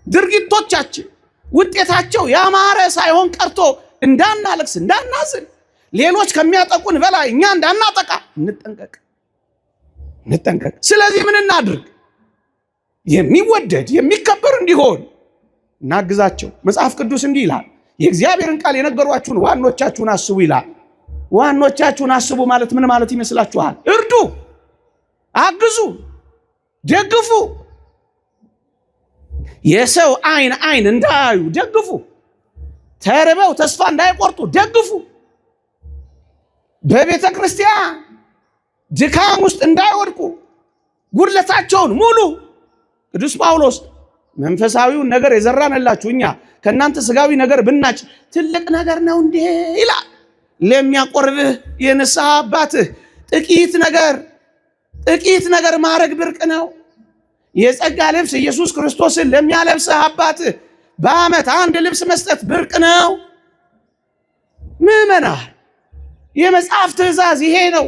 ድርጊቶቻችን ውጤታቸው ያማረ ሳይሆን ቀርቶ እንዳናለቅስ፣ እንዳናዝን፣ ሌሎች ከሚያጠቁን በላይ እኛ እንዳናጠቃ እንጠንቀቅ። ስለዚህ ምን እናድርግ? የሚወደድ የሚከበር እንዲሆን እናግዛቸው። መጽሐፍ ቅዱስ እንዲህ ይላል፣ የእግዚአብሔርን ቃል የነገሯችሁን ዋኖቻችሁን አስቡ ይላል። ዋኖቻችሁን አስቡ ማለት ምን ማለት ይመስላችኋል? እርዱ፣ አግዙ፣ ደግፉ። የሰው አይን እንዳያዩ ደግፉ። ተርበው ተስፋ እንዳይቆርጡ ደግፉ። በቤተ ክርስቲያን ድካም ውስጥ እንዳይወድቁ ጉድለታቸውን ሙሉ። ቅዱስ ጳውሎስ መንፈሳዊውን ነገር የዘራንላችሁ እኛ ከእናንተ ስጋዊ ነገር ብናጭ ትልቅ ነገር ነው እንዴ ይላል። ለሚያቆርብህ የንስሐ አባትህ ጥቂት ነገር ማድረግ ብርቅ ነው። የጸጋ ልብስ ኢየሱስ ክርስቶስን ለሚያለብስህ አባትህ በዓመት 1 ልብስ መስጠት ብርቅ ነው። ምዕመናን የመጽሐፍ ትእዛዝ ይሄ ነው።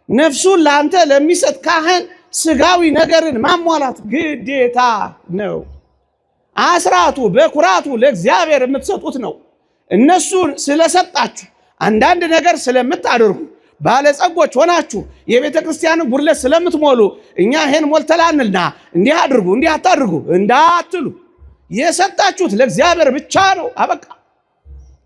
ነፍሱን ለአንተ ለሚሰጥ ካህን ስጋዊ ነገርን ማሟላት ግዴታ ነው። አስራቱ በኩራቱ ለእግዚአብሔር የምትሰጡት ነው። እነሱን ስለሰጣችሁ አንዳንድ ነገር ስለምታደርጉ ባለጸጎች ሆናችሁ የቤተ ክርስቲያንን ጉድለት ስለምትሞሉ እኛ ይሄን ሞልተላንልና እንዲህ አድርጉ እንዲህ አታድርጉ እንዳትሉ። የሰጣችሁት ለእግዚአብሔር ብቻ ነው። አበቃ።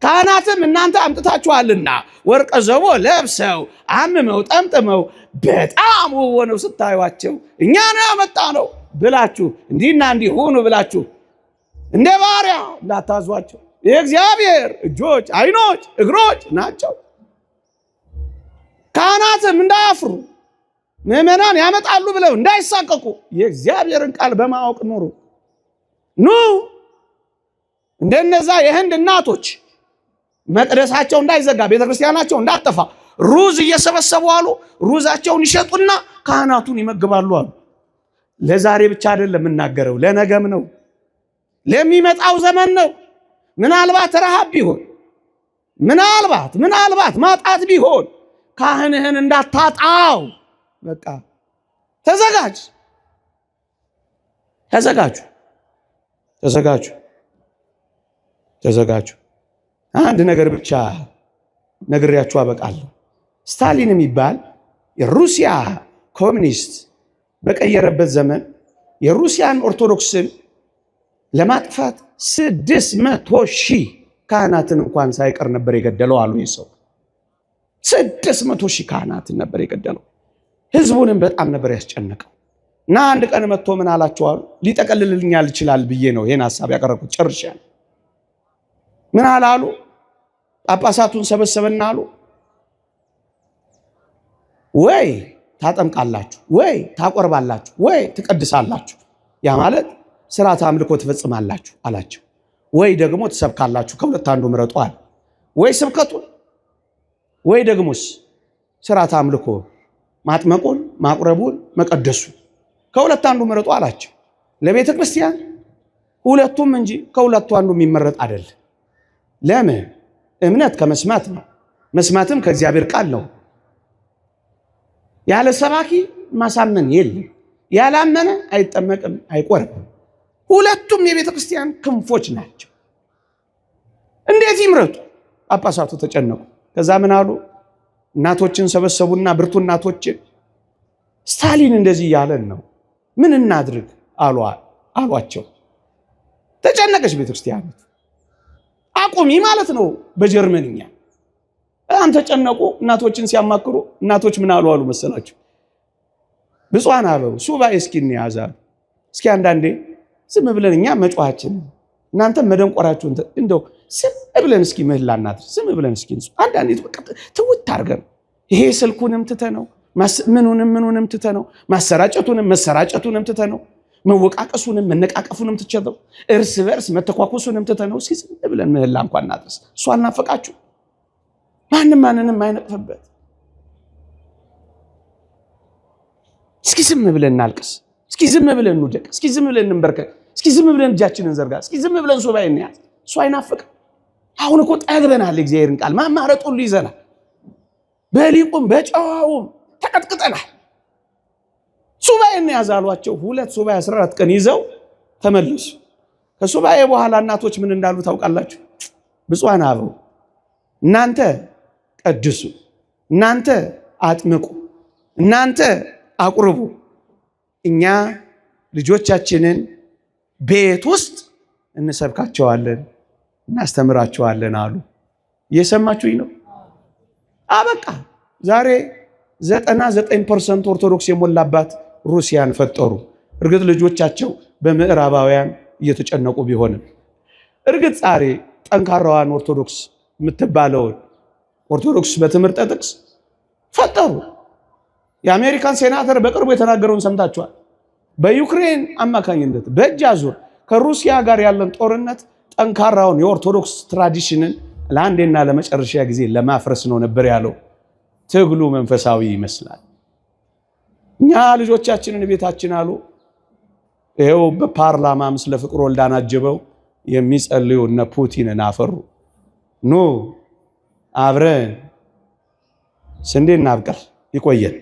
ካህናትም እናንተ አምጥታችኋልና ወርቀ ዘቦ ለብሰው አምመው ጠምጥመው በጣም ውብ ሆነው ስታዩዋቸው እኛ ነው ያመጣነው ብላችሁ እንዲህና እንዲህ ሁኑ ብላችሁ እንደ ባሪያ እንዳታዟቸው። የእግዚአብሔር እጆች፣ ዓይኖች፣ እግሮች ናቸው። ካህናትም እንዳያፍሩ ምዕመናን ያመጣሉ ብለው እንዳይሳቀቁ የእግዚአብሔርን ቃል በማወቅ ኑሩ። ኑ እንደነዛ የህንድ እናቶች መቅደሳቸው እንዳይዘጋ ቤተክርስቲያናቸው እንዳጠፋ ሩዝ እየሰበሰቡ አሉ። ሩዛቸውን ይሸጡና ካህናቱን ይመግባሉ አሉ። ለዛሬ ብቻ አይደለም የምናገረው፣ ለነገም ነው፣ ለሚመጣው ዘመን ነው። ምናልባት ረሃብ ቢሆን፣ ምናልባት ማጣት ቢሆን ካህንህን እንዳታጣው። በቃ ተዘጋጁ። አንድ ነገር ብቻ ነግሬያችሁ አበቃለሁ። ስታሊን የሚባል የሩሲያ ኮሚኒስት በቀየረበት ዘመን የሩሲያን ኦርቶዶክስን ለማጥፋት 600,000 ካህናትን እንኳን ሳይቀር ነበር የገደለው አሉ። ይህ ሰው 600,000 ካህናትን ነበር የገደለው። ህዝቡንም በጣም ነበር ያስጨነቀው። እና አንድ ቀን መጥቶ ምን አላቸው አሉ። ሊጠቀልልኛል ይችላል ብዬ ነው ይሄን ሐሳብ ያቀረብኩት። ጨርሻለሁ። ምን አላሉ? ጳጳሳቱን ሰበሰበና አሉ፣ ወይ ታጠምቃላችሁ፣ ወይ ታቆርባላችሁ፣ ወይ ትቀድሳላችሁ፣ ያ ማለት ስርዓተ አምልኮ ትፈጽማላችሁ አላቸው። ወይ ደግሞ ትሰብካላችሁ፣ ከሁለት አንዱ ምረጡ አለ። ወይ ስብከቱን ወይ ደግሞስ ስርዓተ አምልኮ ማጥመቁን፣ ማቁረቡን፣ መቀደሱ ከሁለት አንዱ ምረጡ አላቸው። ለቤተ ክርስቲያን ሁለቱም እንጂ ከሁለቱ አንዱ የሚመረጥ አይደለም። ለምን? እምነት ከመስማት ነው፣ መስማትም ከእግዚአብሔር ቃል ነው። ያለ ሰባኪ ማሳመን የለም። ያላመነ አይጠመቅም፣ አይቆርብም። ሁለቱም የቤተ ክርስቲያን ክንፎች ናቸው። እንዴት ይምረጡ? ጳጳሳቱ ተጨነቁ። ከዛ ምን አሉ? እናቶችን ሰበሰቡና ብርቱ እናቶችን ስታሊን እንደዚህ እያለን ነው፣ ምን እናድርግ አሏቸው። ተጨነቀች ቤተ ክርስቲያን። አቁሚ ማለት ነው በጀርመንኛ። በጣም ተጨነቁ። እናቶችን ሲያማክሩ እናቶች ምን አሉ መሰላችሁ? ብፁዓን አበው ሱባኤ እስኪ እንያዛሉ። እስኪ አንዳንዴ ዝም ብለን እኛ መጫዋችን እናንተ መደንቆራችሁን እንደው ዝም ብለን እስኪ ምህላ እናድርግ። ዝም ብለን እስኪ አንዳንዴ ትውት አድርገን ይሄ ስልኩንም ትተነው ምኑንም ትተነው መሰራጨቱንም ትተነው መወቃቀሱንም መነቃቀፉንም ትተነው እርስ በርስ መተኳኩሱንም ትተነው እስኪ ዝም ብለን ምህላ እንኳን እናድርስ። እሱ አልናፈቃችሁ? ማንንም አይነቅፍበት። እስኪ ዝም ብለን እናልቅስ። እስኪ ዝም ብለን እንውደቅ። እስኪ ዝም ብለን እንበርከክ። እስኪ ዝም ብለን እጃችንን ዘርጋ። እስኪ ዝም ብለን ሱባኤ እንያዝ። እሱ አይናፍቅም? አሁን እኮ ጠግበናል። እግዚአብሔርን ቃል ማማረጥ ሁሉ ይዘናል። በሊቁም በጨዋውም ተቀጥቅጠናል። ሱባኤ እንያዝ አሏቸው። 2 ሱባኤ 14 ቀን ይዘው ተመለሱ። ከሱባኤ በኋላ እናቶች ምን እንዳሉ ታውቃላችሁ? ብፁዓን አበው እናንተ ቀድሱ፣ እናንተ አጥምቁ፣ እናንተ አቁርቡ፣ እኛ ልጆቻችንን ቤት ውስጥ እንሰብካቸዋለን፣ እናስተምራቸዋለን አሉ። እየሰማችሁኝ ነው? አበቃ። ዛሬ 99% ኦርቶዶክስ የሞላባት ሩሲያን ፈጠሩ። እርግጥ ልጆቻቸው በምዕራባውያን እየተጨነቁ ቢሆንም እርግጥ ዛሬ ጠንካራዋን ኦርቶዶክስ የምትባለውን ኦርቶዶክስ በትምህርተ ጥቅስ ፈጠሩ። የአሜሪካን ሴናተር በቅርቡ የተናገረውን ሰምታችኋል። በዩክሬን አማካኝነት በእጅ አዙር ከሩሲያ ጋር ያለን ጦርነት ጠንካራውን የኦርቶዶክስ ትራዲሽንን ለአንዴና ለመጨረሻ ጊዜ ለማፍረስ ነው ነበር ያለው። ትግሉ መንፈሳዊ ይመስላል። እኛ ልጆቻችንን ቤታችን አሉ ይኸው በፓርላማ ምስለ ፍቅር ወልዳን አጅበው የሚጸልዩ እነ ፑቲንን አፈሩ። ኑ አብረን ስንዴ እናብቀል። ይቆየን።